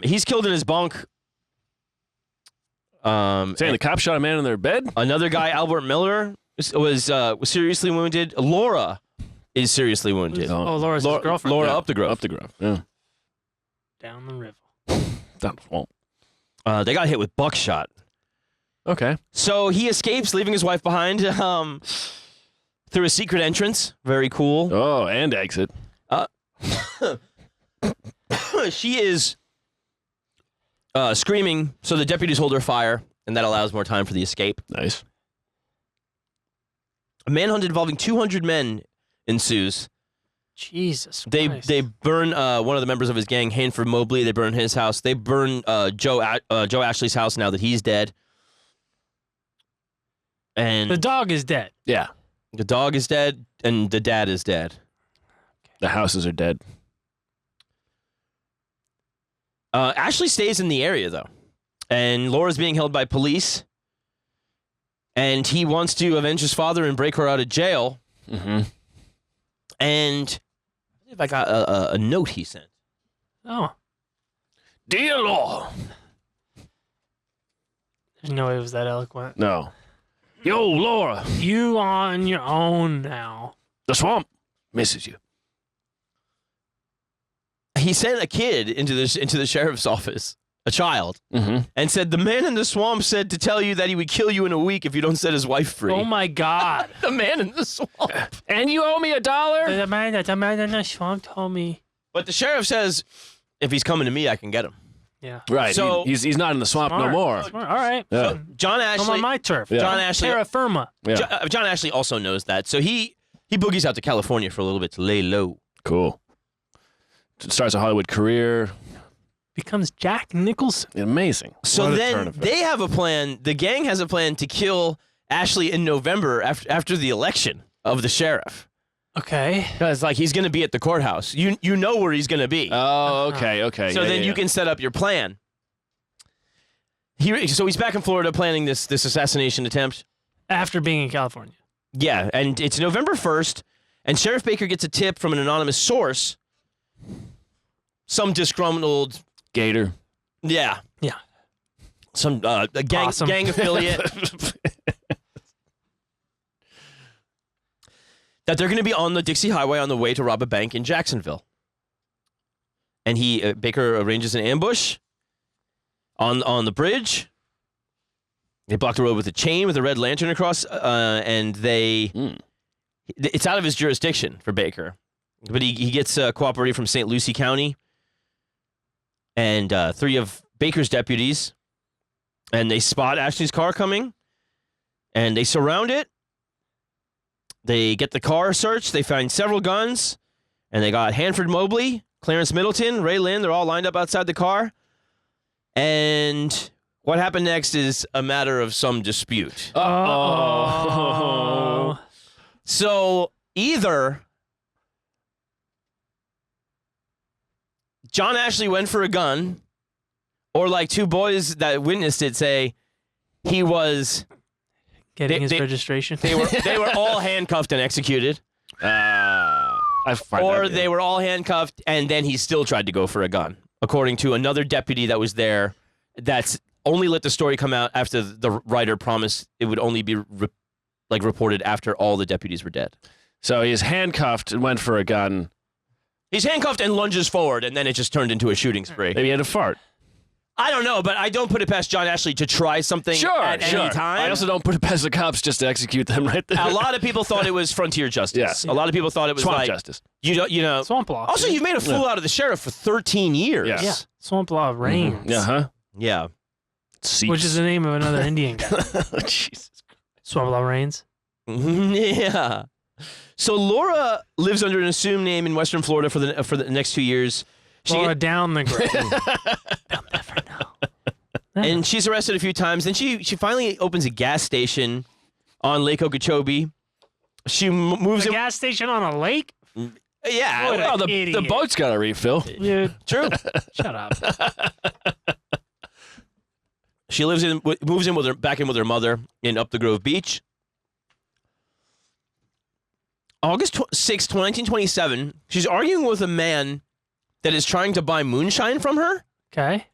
He's killed in his bunk. Saying the cop shot a man in their bed? Another guy, Albert Miller, was seriously wounded. Laura is seriously wounded. Oh, Laura's his girlfriend. Laura Yeah, up the grove. Up the grove. Yeah. Down the river. Down the swamp. They got hit with buckshot. Okay. So he escapes, leaving his wife behind through a secret entrance. Very cool. Oh, and exit. She is screaming, so the deputies hold her fire, and that allows more time for the escape. Nice. A manhunt involving 200 men ensues. Jesus They Christ. burn one of the members of his gang, Hanford Mobley. They burn his house. They burn Joe Ashley's house now that he's dead. And The dog is dead. Yeah. the dog is dead, and the dad is dead. The houses are dead. Ashley stays in the area, though. And Laura's being held by police. And he wants to avenge his father and break her out of jail. Mm-hmm. And if I got a note he sent. Oh. Dear Law. There's no way it was that eloquent. No. Yo, Laura. You on your own now. The swamp misses you. He sent a kid into the sheriff's office, a child, and said, the man in the swamp said to tell you that he would kill you in a week if you don't set his wife free. Oh, my God. The man in the swamp. And you owe me $1? The man in the swamp told me. But the sheriff says, if he's coming to me, I can get him. Yeah. Right. So- he's not in the swamp Smart. no more. Smart. All right. Yeah. So John Come Ashley, on my turf. Yeah. John Ashley, Terra firma. Yeah. John Ashley also knows that. So he boogies out to California for a little bit to lay low. Cool. Starts a Hollywood career. Becomes Jack Nicholson. Amazing. So What a turn then of events. they have a plan. The gang has a plan to kill Ashley in November after the election of the sheriff. Okay. Because like he's going to be at the courthouse. You know where he's going to be. Oh, okay. So Yeah, then yeah, you yeah. can set up your plan. So he's back in Florida planning this assassination attempt. After being in California. Yeah, and it's November 1st, and Sheriff Baker gets a tip from an anonymous source. Some disgruntled... Gator. Yeah. Yeah. Some a gang Awesome. gang affiliate. That they're going to be on the Dixie Highway on the way to rob a bank in Jacksonville. And Baker arranges an ambush on the bridge. They block the road with a chain with a red lantern across, and it's out of his jurisdiction for Baker. But he gets cooperative from St. Lucie County and 3 of Baker's deputies, and they spot Ashley's car coming, and they surround it. They get the car searched. They find several guns, and they got Hanford Mobley, Clarence Middleton, Ray Lynn. They're all lined up outside the car. And what happened next is a matter of some dispute. Uh-oh. So either John Ashley went for a gun, or like 2 boys that witnessed it say he was... Getting his registration. They were all handcuffed and executed. Or they were all handcuffed, and then he still tried to go for a gun, according to another deputy that was there. That's only let the story come out after the writer promised it would only be reported after all the deputies were dead. So he's handcuffed and went for a gun. He's handcuffed and lunges forward, and then it just turned into a shooting spree. Maybe he had a fart. I don't know, but I don't put it past John Ashley to try something at any time. I also don't put it past the cops just to execute them right there. A lot of people thought it was frontier justice. Yeah. A lot of people thought it was swamp like justice. You know. Swamp law. Also, you've made a fool out of the sheriff for 13 years. Yeah. Yeah. Swamp law reigns. Yeah. Which is the name of another Indian guy. Jesus. Swamp law reigns. Yeah. So Laura lives under an assumed name in Western Florida for the next 2 years. Laura down the grave. They'll never know. And she's arrested a few times. Then she finally opens a gas station on Lake Okeechobee. She moves A in. gas station on a lake? Yeah. What well, The boat's got a refill. Dude, true. shut up. She moves in back in with her mother in Up the Grove Beach. August 6th, 1927, she's arguing with a man that is trying to buy moonshine from her. Okay.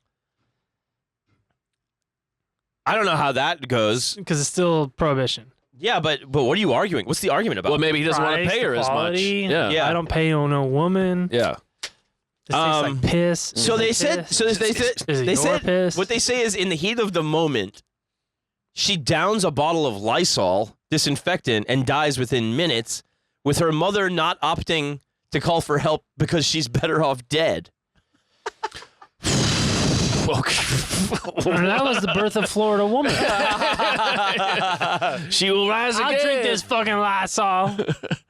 I don't know how that goes. Because it's still prohibition. Yeah, but what are you arguing? What's the argument about? Well, maybe he doesn't want to Price, pay her as much. quality. Yeah. I don't pay no woman. Yeah. This tastes like piss. So they said. So they said. Is it They your said piss? what they say is in the heat of the moment, she downs a bottle of Lysol disinfectant and dies within minutes, with her mother not opting to call for help because she's better off dead. And that was the birth of Florida woman. She will rise again. I'll drink this fucking Lysol.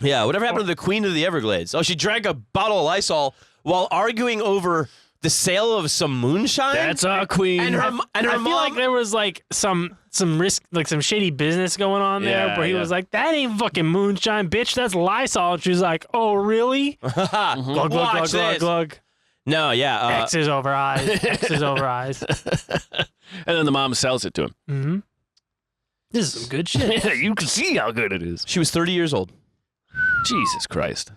Yeah, whatever happened to the Queen of the Everglades? Oh, she drank a bottle of Lysol while arguing over the sale of some moonshine. That's our queen. And her I feel mom. like there was like some risk, like some shady business going on there, Yeah, where he yeah. was like, "That ain't fucking moonshine, bitch. That's Lysol." And she's like, "Oh, really?" Glug, glug, Watch glug, glug, this. glug. No, yeah. X's over eyes. X's over eyes. And then the mom sells it to him. Mm-hmm. This is some good shit. Yeah, you can see how good it is. She was 30 years old. Jesus Christ.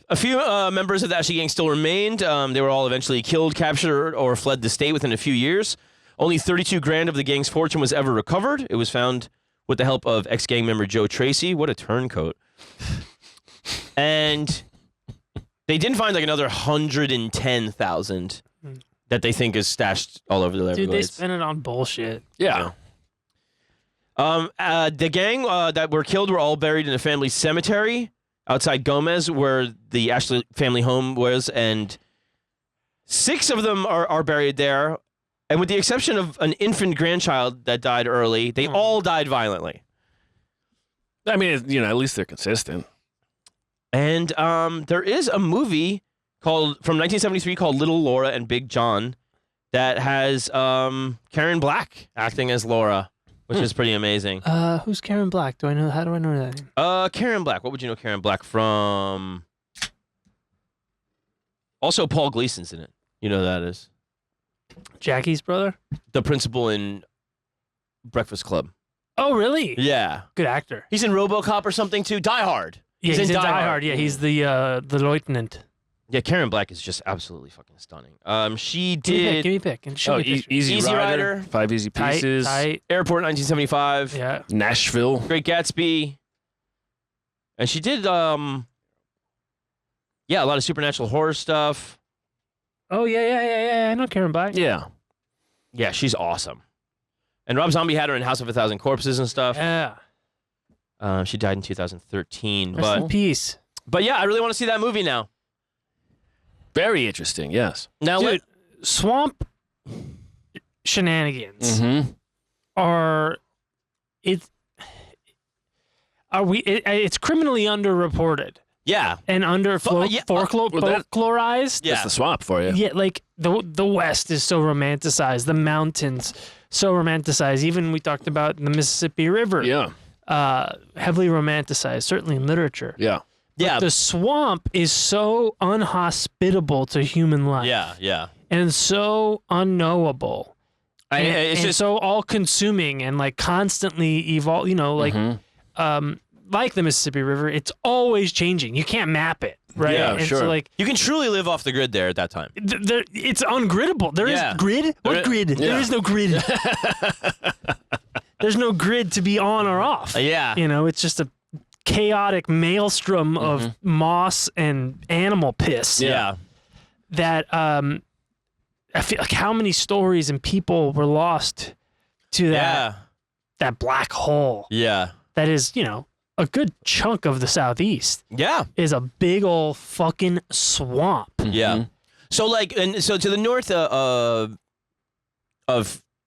A few members of the Ashley gang still remained. They were all eventually killed, captured, or fled the state within a few years. Only 32 grand of the gang's fortune was ever recovered. It was found with the help of ex-gang member Joe Tracy. What a turncoat. And they didn't find like another 110,000 that they think is stashed all over the Everglades. Dude, they spend it on bullshit. Yeah. The gang that were killed were all buried in a family cemetery outside Gomez, where the Ashley family home was, and 6 of them are buried there. And with the exception of an infant grandchild that died early, they all died violently. I mean, you know, at least they're consistent. And there is a movie from 1973 called Little Laura and Big John that has Karen Black acting as Laura, which is pretty amazing. Who's Karen Black? How do I know that name? Karen Black. What would you know Karen Black from? Also, Paul Gleason's in it. You know who that is. Jackie's brother? The principal in Breakfast Club. Oh, really? Yeah. Good actor. He's in RoboCop or something too. Die Hard. Yeah, he's in Die Hard. Yeah, he's the lieutenant. Yeah, Karen Black is just absolutely fucking stunning. She Give me did a pick. And show me a picture. Easy Rider, 5 Easy Pieces, Tight. Airport 1975. Yeah. Nashville. Great Gatsby. And she did a lot of supernatural horror stuff. Oh, yeah. I know Karen Black. Yeah. Yeah, she's awesome. And Rob Zombie had her in House of a Thousand Corpses and stuff. Yeah. She died in 2013. Rest in peace. But yeah, I really want to see that movie now. Very interesting, yes. Now, Dude, swamp shenanigans Mm-hmm. it's criminally underreported yeah. and folklorized. Yeah. That's the swamp for you. Yeah, like the West is so romanticized, the mountains so romanticized. Even we talked about the Mississippi River. Yeah. Heavily romanticized, certainly in literature. Yeah. Yeah. The swamp is so unhospitable to human life. Yeah. And so unknowable. It's and just so all-consuming and like constantly evolve. You know, like like the Mississippi River, it's always changing. You can't map it, right? Yeah, and sure. So like you can truly live off the grid there at that time. it's ungriddable. There is Yeah. grid. What grid? There is no grid. There's no grid to be on or off. Yeah. You know, it's just a chaotic maelstrom of moss and animal piss. Yeah. That I feel like how many stories and people were lost to that black hole. Yeah. That is, a good chunk of the Southeast. Yeah. Is a big old fucking swamp. Yeah. So to the north of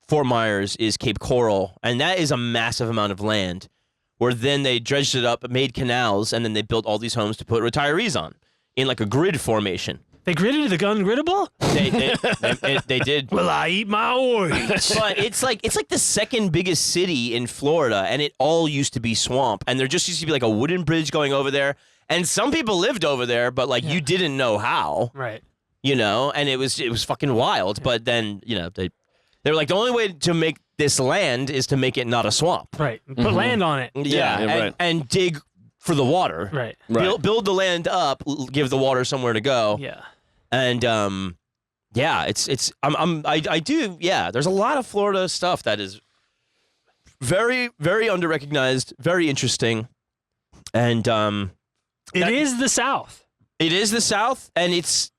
Fort Myers is Cape Coral, and that is a massive amount of land where then they dredged it up, made canals, and then they built all these homes to put retirees on in like a grid formation. They gridded the ungriddable? They did. Well, I eat my orange. But it's like the second biggest city in Florida, and it all used to be swamp. And there just used to be like a wooden bridge going over there, and some people lived over there, but like you didn't know how, right? And it was fucking wild. Yeah. But then they were like, the only way to make this land is to make it not a swamp, right? Put land on it, and dig for the water, right? Build the land up, give the water somewhere to go, and I do. There's a lot of Florida stuff that is very, very underrecognized, very interesting, and it is the South. It is the South, and it's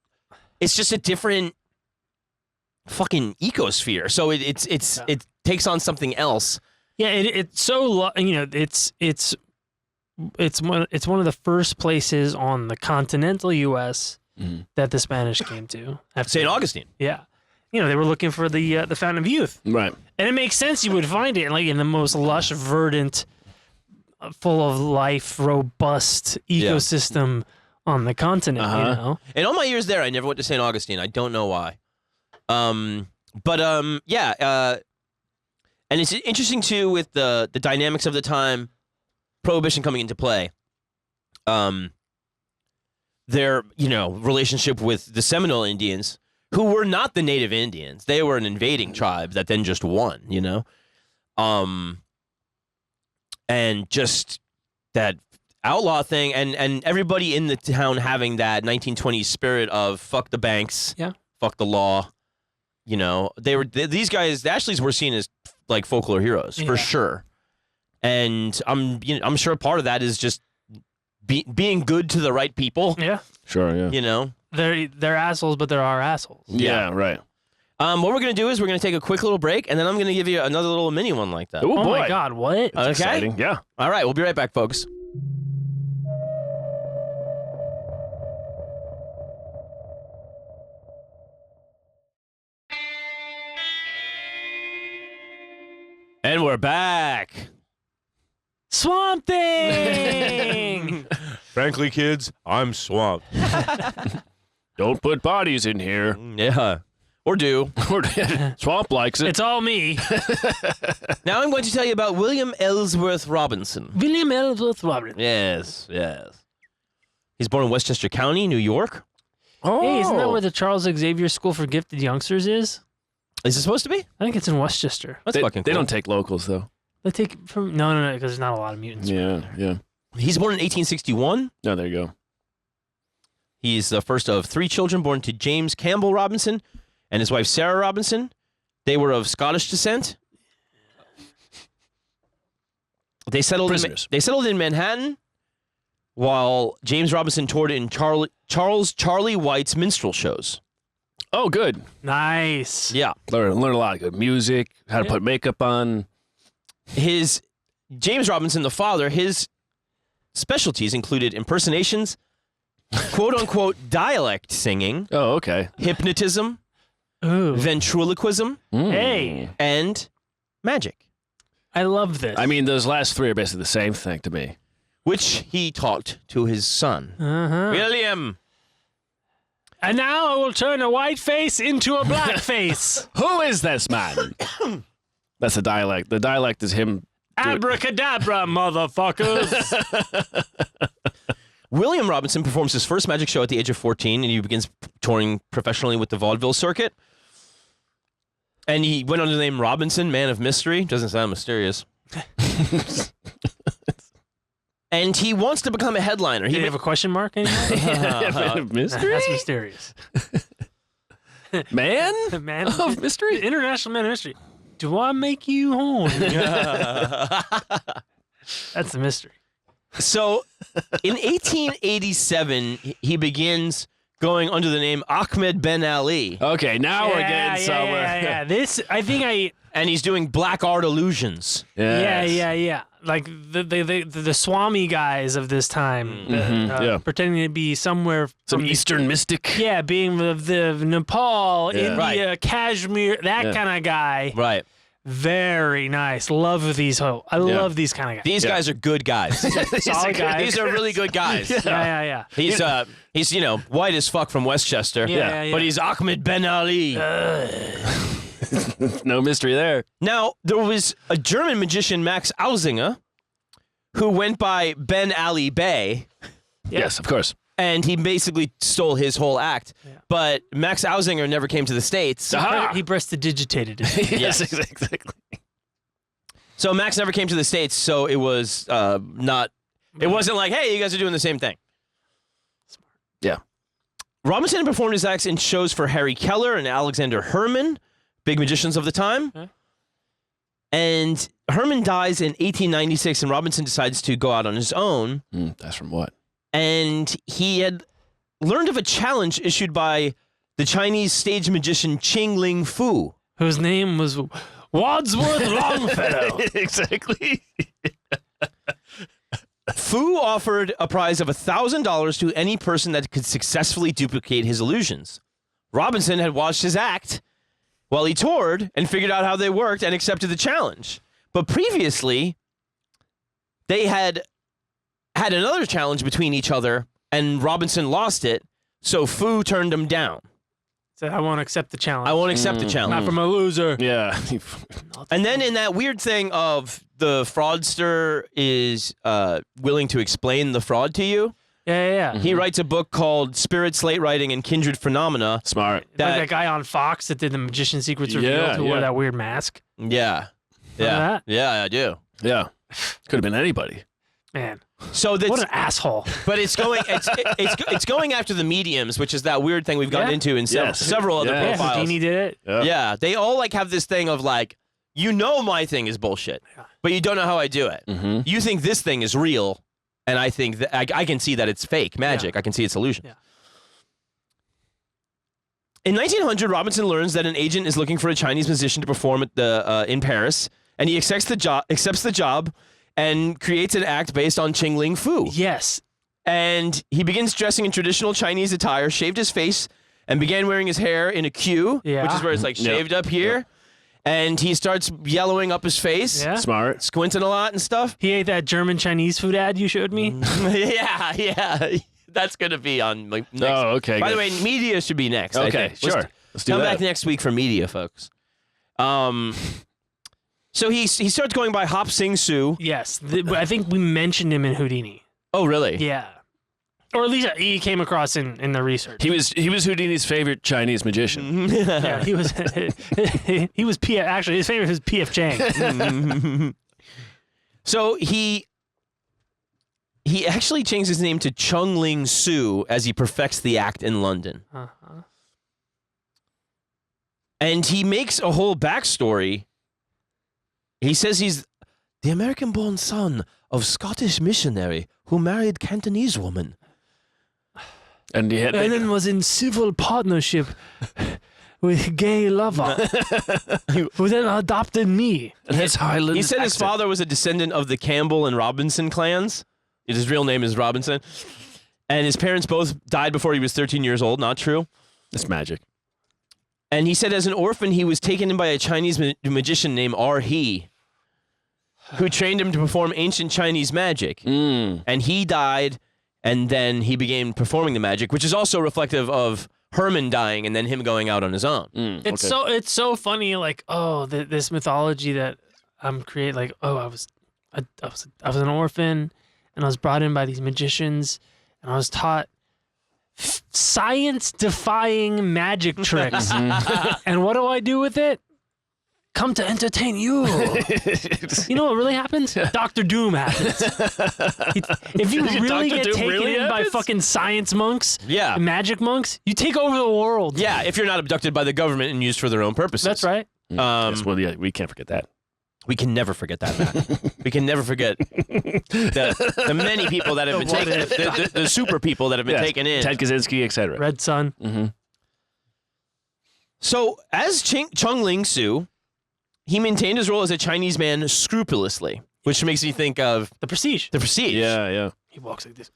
just a different fucking ecosphere. So it takes on something else. Yeah, it's so it's one of the first places on the continental U.S. That the Spanish came to. St. Augustine. Yeah. They were looking for the Fountain of Youth. Right. And it makes sense you would find it in the most lush, verdant, full of life, robust ecosystem on the continent, In all my years there, I never went to St. Augustine. I don't know why. And it's interesting too with the dynamics of the time, Prohibition coming into play. Their relationship with the Seminole Indians, who were not the native Indians. They were an invading tribe that then just won, and just that outlaw thing, and everybody in the town having that 1920s spirit of fuck the banks, fuck the law. These guys, the Ashleys, were seen as like folklore heroes for sure, and I'm sure part of that is just being good to the right people. Yeah, sure. Yeah, they're assholes, but there are assholes. Yeah, right. What we're gonna do is we're gonna take a quick little break, and then I'm gonna give you another little mini one like that. Oh boy. My God, what? Okay, exciting. Yeah. All right, we'll be right back, folks. And we're back. Swamp Thing! Frankly, kids, I'm swamped. Don't put bodies in here. Yeah. Or do. Swamp likes it. It's all me. Now I'm going to tell you about William Ellsworth Robinson. William Ellsworth Robinson. Yes. He's born in Westchester County, New York. Oh. Hey, isn't that where the Charles Xavier School for Gifted Youngsters is? Is it supposed to be? I think it's in Westchester. That's fucking cool. They don't take locals, though. They take from... No, because there's not a lot of mutants. Yeah. He's born in 1861. Oh, there you go. He's the first of 3 children born to James Campbell Robinson and his wife Sarah Robinson. They were of Scottish descent. They settled in Manhattan, while James Robinson toured in Charlie White's minstrel shows. Oh, good. Nice. Yeah. Learn a lot of good music, how to put makeup on. James Robinson, the father, his specialties included impersonations, quote-unquote dialect singing. Oh, okay. Hypnotism. Ooh. Ventriloquism. Hey. And magic. I love this. I mean, those last 3 are basically the same thing to me. Which he taught to his son, William. And now I will turn a white face into a black face. Who is this man? That's the dialect. The dialect is him. Abracadabra, motherfuckers. William Robinson performs his first magic show at the age of 14, and he begins touring professionally with the vaudeville circuit. And he went under the name Robinson, Man of Mystery. Doesn't sound mysterious. And he wants to become a headliner. He have a question mark anymore? Man of Mystery? That's mysterious. Man of Mystery? International Man of Mystery. Do I make you horny? That's the mystery. So, in 1887, he begins going under the name Ahmed Ben Ali. Okay, now we're getting somewhere. Yeah. This, I think And he's doing black art illusions. Yeah. Like the Swami guys of this time, pretending to be somewhere Some from Eastern mystic. Yeah, being the Nepal, India, Right. Kashmir, that kind of guy. Right. Very nice. Love these. I love these kind of guys. These guys are good guys. Solid guys. These are really good guys. Yeah. He's white as fuck from Westchester. Yeah. But he's Ahmed Ben Ali. No mystery there. Now, there was a German magician, Max Ausinger, who went by Ben Ali Bey, Yes, of course. and he basically stole his whole act. Yeah. But Max Ausinger never came to the States. He prestidigitated it. Yes, exactly. So Max never came to the States, so it was not... It wasn't like, hey, you guys are doing the same thing. Yeah. Robinson performed his acts in shows for Harry Keller and Alexander Herman, big magicians of the time. Huh? And Herman dies in 1896, and Robinson decides to go out on his own. That's from what? And he had learned of a challenge issued by the Chinese stage magician Ling Fu. Whose name was Wadsworth Longfellow. Exactly. Fu offered a prize of $1,000 to any person that could successfully duplicate his illusions. Robinson had watched his act while he toured and figured out how they worked and accepted the challenge. But previously, they had another challenge between each other, and Robinson lost it, so Fu turned him down. Said, I won't accept the challenge. I won't accept the challenge. Not from a loser. Yeah. And then in that weird thing of the fraudster is willing to explain the fraud to you, Yeah. he writes a book called Spirit Slate Writing and Kindred Phenomena. Smart. Like that guy on Fox that did the Magician Secrets Revealed Yeah, who wore that weird mask. Yeah. Remember that? Yeah, I do. Yeah. Could have been anybody. Man, So that's, what an asshole. but it's going after the mediums, which is that weird thing we've gotten Yeah. into in several other Yeah. profiles. Houdini did it. Yeah, they all like have this thing of like, my thing is bullshit, but you don't know how I do it. Mm-hmm. You think this thing is real, and I think that I can see that it's fake magic. Yeah. I can see it's illusion. Yeah. In 1900, Robinson learns that an agent is looking for a Chinese musician to perform at in Paris, and he accepts the job, and creates an act based on Ling Fu. Yes. And he begins dressing in traditional Chinese attire, shaved his face, and began wearing his hair in a queue, Yeah. which is where it's like shaved up here. And he starts yellowing up his face, Yeah. Smart. squinting a lot and stuff. He ate that German Chinese food ad you showed me. yeah. That's going to be on like, next. Oh, okay. By the good. way, media should be next. I Okay, think. sure. Let's do come that. back next week for media, folks. So he starts going by Hop Sing Soo. Yes. I think we mentioned him in Houdini. Oh, really? Yeah. Or at least he came across in the research. He was Houdini's favorite Chinese magician. Yeah, he was he was PF, actually his favorite was PF Chang. So he actually changed his name to Chung Ling Soo as he perfects the act in London. Uh-huh. And he makes a whole backstory. He says he's the American-born son of Scottish missionary who married Cantonese woman. And he had And then was in civil partnership with gay lover who then adopted me. and his Highland He said his accent. father was a descendant of the Campbell and Robinson clans. His real name is Robinson. And his parents both died before he was 13 years old. Not true. It's magic. And he said as an orphan, he was taken in by a Chinese magician named R.He, who trained him to perform ancient Chinese magic. And he died, and then he began performing the magic, which is also reflective of Herman dying and then him going out on his own. It's so funny, like, this mythology that I'm creating, like, I was an orphan, and I was brought in by these magicians, and I was taught science-defying magic tricks. And what do I do with it? Come to entertain you. You know what really happens? Dr. Doom happens. If you really Dr. get Doom taken really in by happens? fucking science monks, Yeah. magic monks, you take over the world. Yeah, if you're not abducted by the government and used for their own purposes. That's right. Yes, well, yeah, we can't forget that. We can never forget that, Matt. We can never forget the many people that have been taken, the super people that have been taken in. Ted Kaczynski, etc. Red Sun. Mm-hmm. So, as Chung Ling Soo, he maintained his role as a Chinese man scrupulously, which makes me think of The Prestige. The Prestige. Yeah. He walks like this.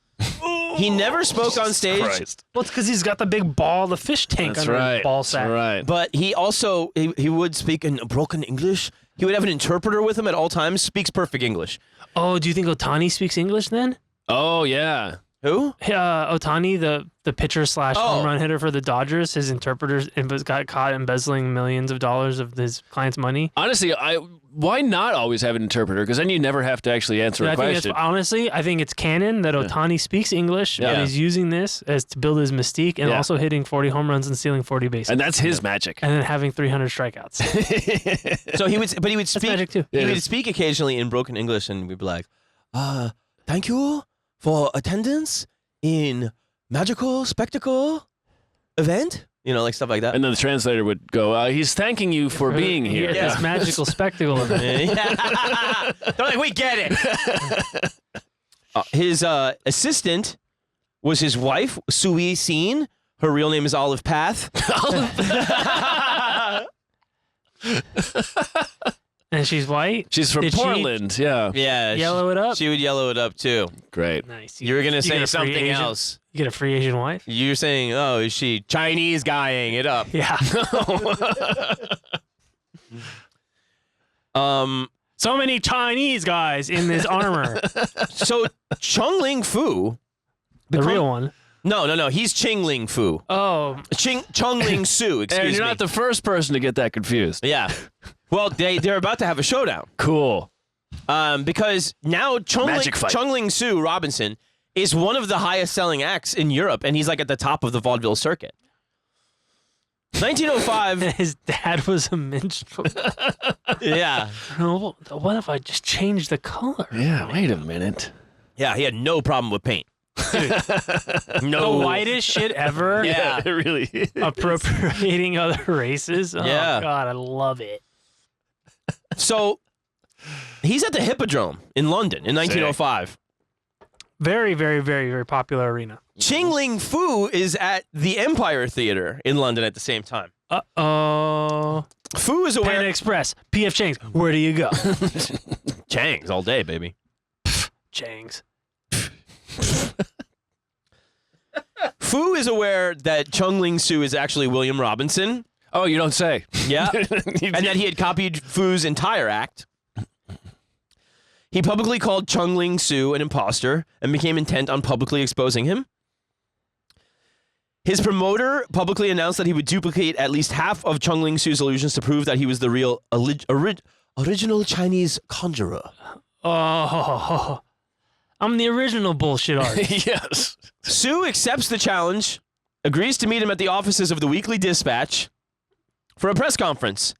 He never spoke on stage, Christ. Well, it's because he's got the big ball, the fish tank That's under right. his ball sack. That's right. but he also he would speak in broken English. He would have an interpreter with him at all times. Speaks perfect English. Oh, do you think Ohtani speaks English then? Oh, yeah. Who? Ohtani, the pitcher / home run hitter for the Dodgers, his interpreter got caught embezzling millions of dollars of his client's money. Honestly, why not always have an interpreter? Because then you never have to actually answer a question. I think it's canon that Ohtani speaks English, and he's using this as to build his mystique, and also hitting 40 home runs and stealing 40 bases. And that's his magic. And then having 300 strikeouts. So he would speak. magic too. He would speak occasionally in broken English, and we'd be like, "Thank you for attendance in magical spectacle event." You know, like stuff like that. And then the translator would go, he's thanking you for being here. Yeah, this magical spectacle event. They're like, we get it. His assistant was his wife, Sui Sin. Her real name is Olive Path. And she's white? She's from Portland, yeah. Yeah. Yellow it up? She would yellow it up, too. Great. Nice. You were going to say get a free something Asian- else. You get a free Asian wife? You're saying, oh, is she Chinese guying it up? Yeah. So many Chinese guys in this armor. So Chung Ling Fu. The real one. No. He's Ching Ling Fu. Oh. Chung Ling Soo, excuse And me. you're not the first person to get that confused. Yeah. Well, they're about to have a showdown. Cool. Because now Chung Ling Soo Robinson is one of the highest selling acts in Europe, and he's like at the top of the vaudeville circuit. 1905. His dad was a minstrel. Yeah. What if I just changed the color? Yeah, wait a minute. Yeah, he had no problem with paint. The whitest shit ever. Yeah. It really is. Appropriating other races. Oh, Yeah. God, I love it. So he's at the Hippodrome in London in 1905. Very, very, very, very popular arena. Ching Ling Fu is at the Empire Theater in London at the same time. Uh-oh. Fu is aware. Panda Express. P.F. Chang's. Where do you go? Chang's all day, baby. Chang's. Fu is aware that Chung Ling Soo is actually William Robinson. Oh, you don't say. Yeah. And that he had copied Fu's entire act. He publicly called Chung Ling Soo an imposter and became intent on publicly exposing him. His promoter publicly announced that he would duplicate at least half of Chung Ling Soo's illusions to prove that he was the real original Chinese conjurer. Oh. I'm the original bullshit artist. Yes. Soo accepts the challenge, agrees to meet him at the offices of the Weekly Dispatch for a press conference.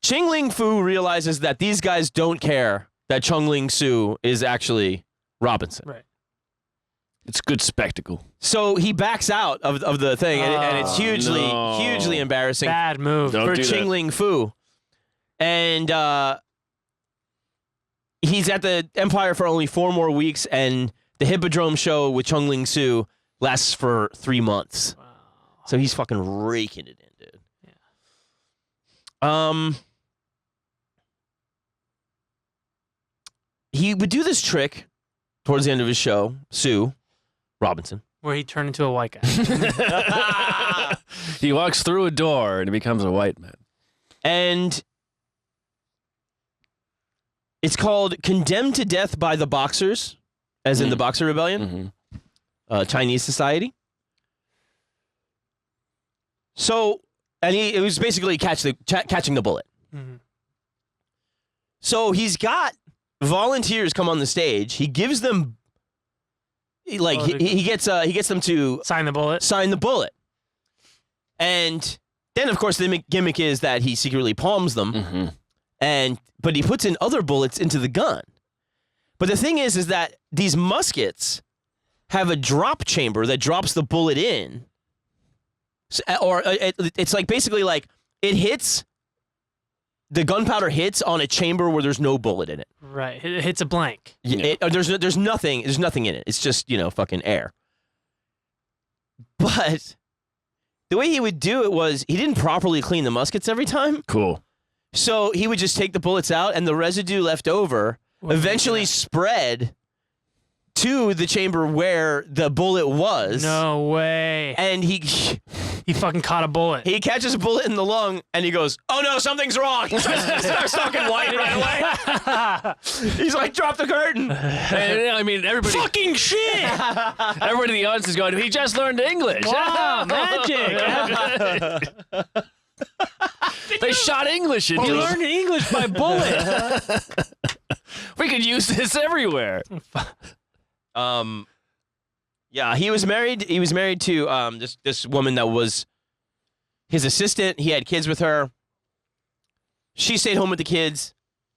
Ching Ling Fu realizes that these guys don't care that Chung Ling Soo is actually Robinson. Right. It's good spectacle. So he backs out of the thing, and it's hugely embarrassing Bad move. for Ching Ling Fu. And he's at the Empire for only 4 more weeks, and the Hippodrome show with Chung Ling Soo lasts for 3 months. Wow. So he's fucking raking it in, dude. Yeah. He would do this trick towards the end of his show, Sue Robinson. Where he turned into a white guy. He walks through a door and he becomes a white man. And it's called Condemned to Death by the Boxers, as in the Boxer Rebellion, Chinese society. So, and it was basically catching the bullet. Mm-hmm. So he's got volunteers come on the stage. He gives them, like, he gets them to Sign the bullet. And then, of course, the gimmick is that he secretly palms them, but he puts in other bullets into the gun. But the thing is that these muskets have a drop chamber that drops the bullet in. So, or it's like basically like it hits the gunpowder hits on a chamber where there's no bullet in it. Right. It hits a blank. There's nothing in it. It's just, fucking air. But the way he would do it was he didn't properly clean the muskets every time. Cool. So he would just take the bullets out, and the residue left over eventually spread to the chamber where the bullet was. No way. And he fucking caught a bullet. He catches a bullet in the lung, and he goes, "Oh no, something's wrong." He starts talking white right away. He's like, "Drop the curtain." And, I mean, everybody. Fucking shit. Everybody in the audience is going, "He just learned English." Wow, magic. They shot English into He him. learned English by bullet. We could use this everywhere. Yeah, he was married. He was married to this woman that was his assistant. He had kids with her. She stayed home with the kids.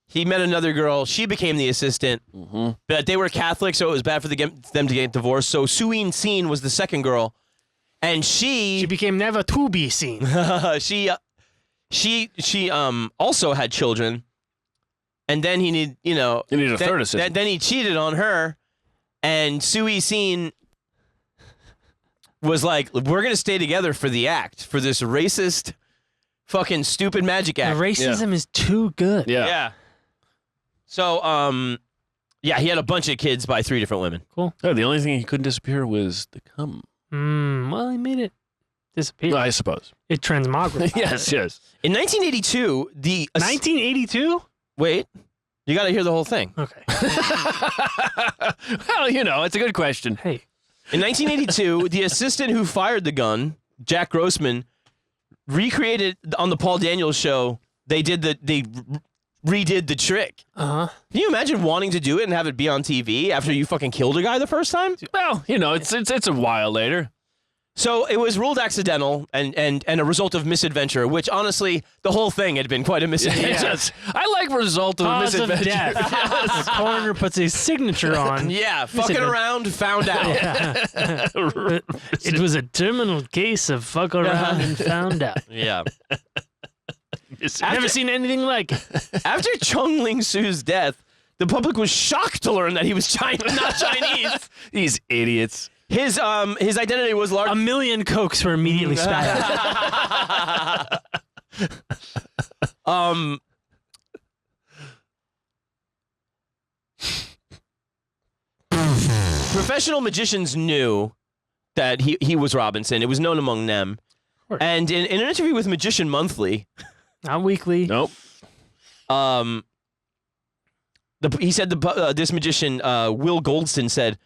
He met another girl. She became the assistant. Mm-hmm. But they were Catholic, so it was bad for them to get divorced. So Suin Sin was the second girl, and she became never to be seen. she also had children, and then he needed a third assistant. Then he cheated on her, and Sui Sin was like, "We're gonna stay together for the act, for this racist, fucking stupid magic act." The racism is too good. Yeah. So, yeah, he had a bunch of kids by 3 different women. Cool. Oh, the only thing he couldn't disappear was the cum. Well, he made it disappear. I suppose. It transmogrified. Yes. In 1982, 1982? Wait, you got to hear the whole thing. Okay. Well, it's a good question. Hey. In 1982, the assistant who fired the gun, Jack Grossman, recreated on the Paul Daniels show. They redid the trick. Uh-huh. Can you imagine wanting to do it and have it be on TV after you fucking killed a guy the first time? Well, it's a while later. So it was ruled accidental and a result of misadventure, which honestly, the whole thing had been quite a misadventure. Yes. I like result of Cause of misadventure. death. The coroner puts his signature on. Yeah, fucking around, found out. It was a terminal case of fuck around and found out. Yeah. I've never seen anything like it. After Chung Ling Su's death, the public was shocked to learn that he was not Chinese. These idiots. His identity was large. 1 million cokes were immediately spat out. Professional magicians knew that he was Robinson. It was known among them. And in an interview with Magician Monthly, not weekly. Nope. He said this magician Will Goldston said,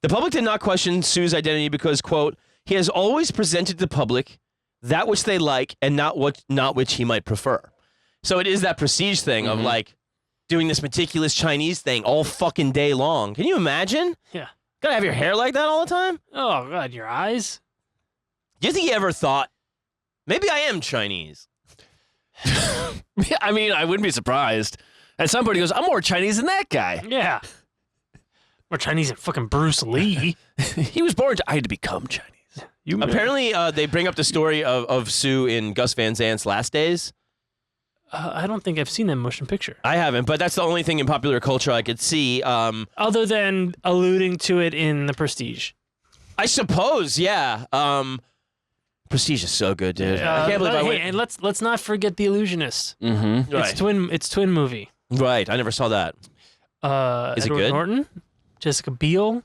"The public did not question Sue's identity because, quote, he has always presented to the public that which they like and not which he might prefer." So it is that prestige thing of like doing this meticulous Chinese thing all fucking day long. Can you imagine? Yeah. Gotta have your hair like that all the time? Oh, God, your eyes? Do you think he ever thought, maybe I am Chinese? I mean, I wouldn't be surprised. At some point, he goes, "I'm more Chinese than that guy." Yeah. More Chinese than fucking Bruce Lee. He was born I had to become Chinese. Apparently, they bring up the story of Sue in Gus Van Zant's Last Days. I don't think I've seen that motion picture. I haven't, but that's the only thing in popular culture I could see. Other than alluding to it in The Prestige. I suppose, yeah. Prestige is so good, dude. I can't believe I went. And let's not forget The Illusionist. Mm-hmm. Right. It's twin movie. Right, I never saw that. Is Edward it good? Norton, Jessica Biel,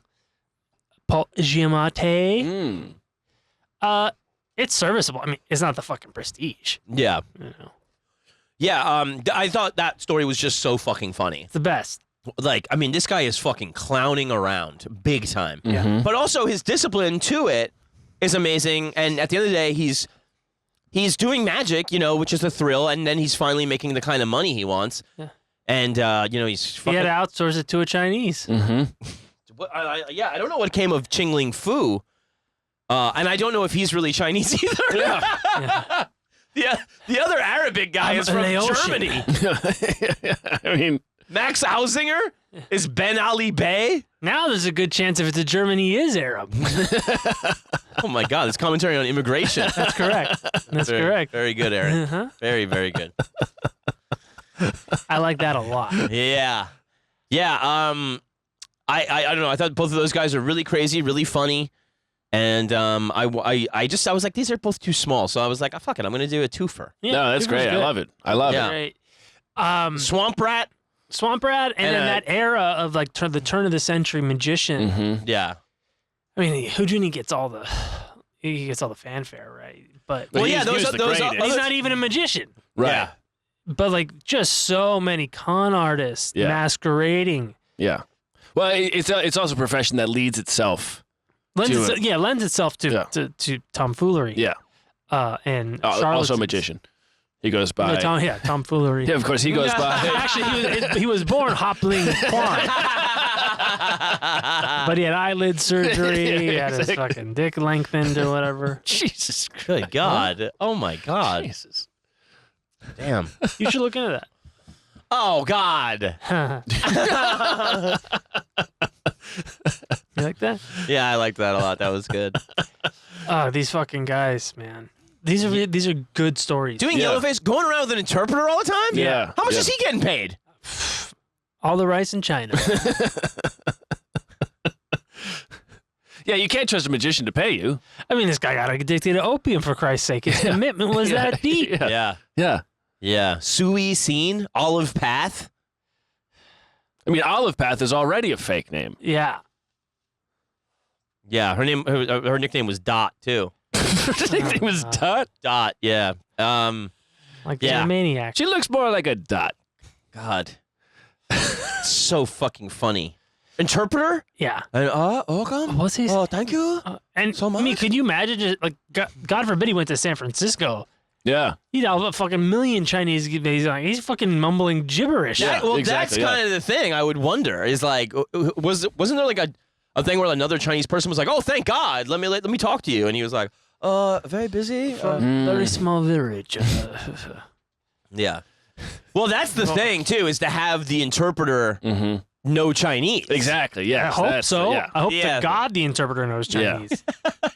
Paul Giamatti. It's serviceable. I mean, it's not the fucking Prestige. Yeah. You know. Yeah, I thought that story was just so fucking funny. It's the best. Like, I mean, this guy is fucking clowning around big time. Yeah. But also his discipline to it is amazing. And at the end of the day, he's doing magic, which is a thrill. And then he's finally making the kind of money he wants. Yeah. And, he's fucking... He had to outsource it to a Chinese. I don't know what came of Ching Ling Fu. And I don't know if he's really Chinese either. Yeah. The other Arabic guy is from Germany. I mean, Max Ausinger is Ben Ali Bey. Now there's a good chance if it's a German, he is Arab. Oh my God, it's commentary on immigration. That's correct. That's correct. Very good, Aaron. Very, very good. I like that a lot. Yeah. I don't know. I thought both of those guys are really crazy, really funny. And I was like, these are both too small. So I was like, oh, fuck it. I'm going to do a twofer. Yeah, no, that's great. I love it. I love it. Great. Swamp Rat. Swamp Rat, and then that era of like the turn of the century magician. Mm-hmm. Yeah. I mean, Houdini gets all the fanfare, right? But those he's not even a magician. Right. Yeah. But like just so many con artists masquerading. Yeah. Well, it's also a profession that leads itself. Lends itself to tomfoolery. Yeah. And also a magician. He goes by. Tomfoolery. Yeah, of course he goes by. Actually, he was born Hopling Kwan. But he had eyelid surgery. He had his fucking dick lengthened or whatever. Jesus Christ. Good God. Oh, my God. Jesus. Damn. You should look into that. Oh, God. You like that? Yeah, I liked that a lot. That was good. These fucking guys, man. These are good stories. Doing Yellowface, going around with an interpreter all the time? Yeah. How much is he getting paid? All the rice in China. Yeah, you can't trust a magician to pay you. I mean, this guy got addicted to opium, for Christ's sake. His commitment was that deep. Yeah. Sui Scene, Olive Path. I mean, Olive Path is already a fake name. Yeah. Yeah, her nickname was Dot, too. Her nickname was Dot? Dot, yeah. Like the maniac. She looks more like a dot. God. So fucking funny. Interpreter? Yeah. And, welcome. What's his? Oh, thank you. And so much. I mean, could you imagine just like God forbid he went to San Francisco? Yeah. He'd have a fucking million Chinese. He's fucking mumbling gibberish. Yeah, well, exactly, that's kind of the thing. I would wonder is like, wasn't there like a thing where another Chinese person was like, "Oh, thank God, let me talk to you," and he was like, very busy, very small village." Yeah. Well, that's the thing too, is to have the interpreter know Chinese. Exactly. Yeah. I hope so. Yeah. I hope to God the interpreter knows Chinese.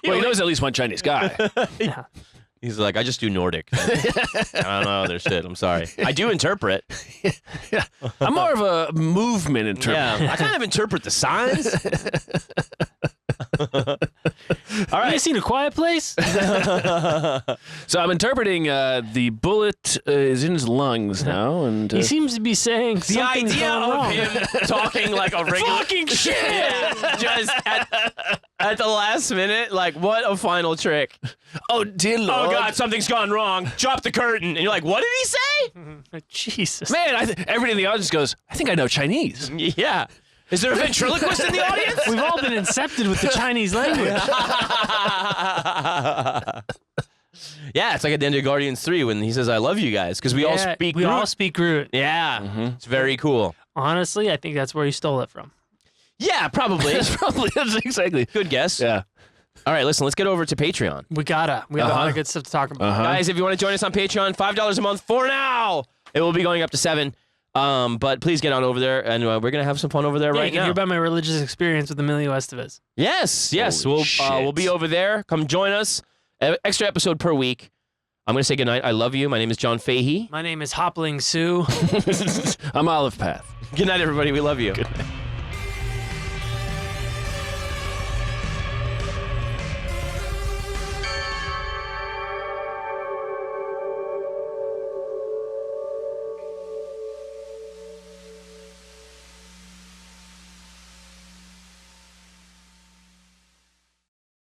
Well, he knows at least one Chinese guy. Yeah. He's like, I just do Nordic. I don't know other shit. I'm sorry. I do interpret. Yeah. I'm more of a movement interpreter. Yeah. I kind of interpret the signs. All right. You seen A Quiet Place? So I'm interpreting the bullet is in his lungs now, and he seems to be saying the something's idea going of wrong. him talking like a regular Fucking shit. Yeah, just at the last minute, like what a final trick. oh dear Lord, Oh God, something's gone wrong. Drop the curtain, and you're like, what did he say? Jesus, man! Everybody in the audience goes, I think I know Chinese. Yeah. Is there a ventriloquist in the audience? We've all been incepted with the Chinese language. Yeah, it's like at the end of Guardians 3 when he says, I love you guys, because we all speak We Groot. all speak Groot. Yeah, it's very cool. Honestly, I think that's where he stole it from. Yeah, probably. That's exactly. Good guess. Yeah. All right, listen, let's get over to Patreon. We got a lot of good stuff to talk about. Guys, if you want to join us on Patreon, $5 a month for now. It will be going up to $7. But please get on over there, and we're going to have some fun over there right you can now. hear about my religious experience with Emilio Estevez. Yes. Holy We'll be over there. Come join us. Extra episode per week. I'm going to say goodnight. I love you. My name is John Fahey. My name is Hopling Sue. I'm Olive Path. Good night, everybody. We love you. Good night.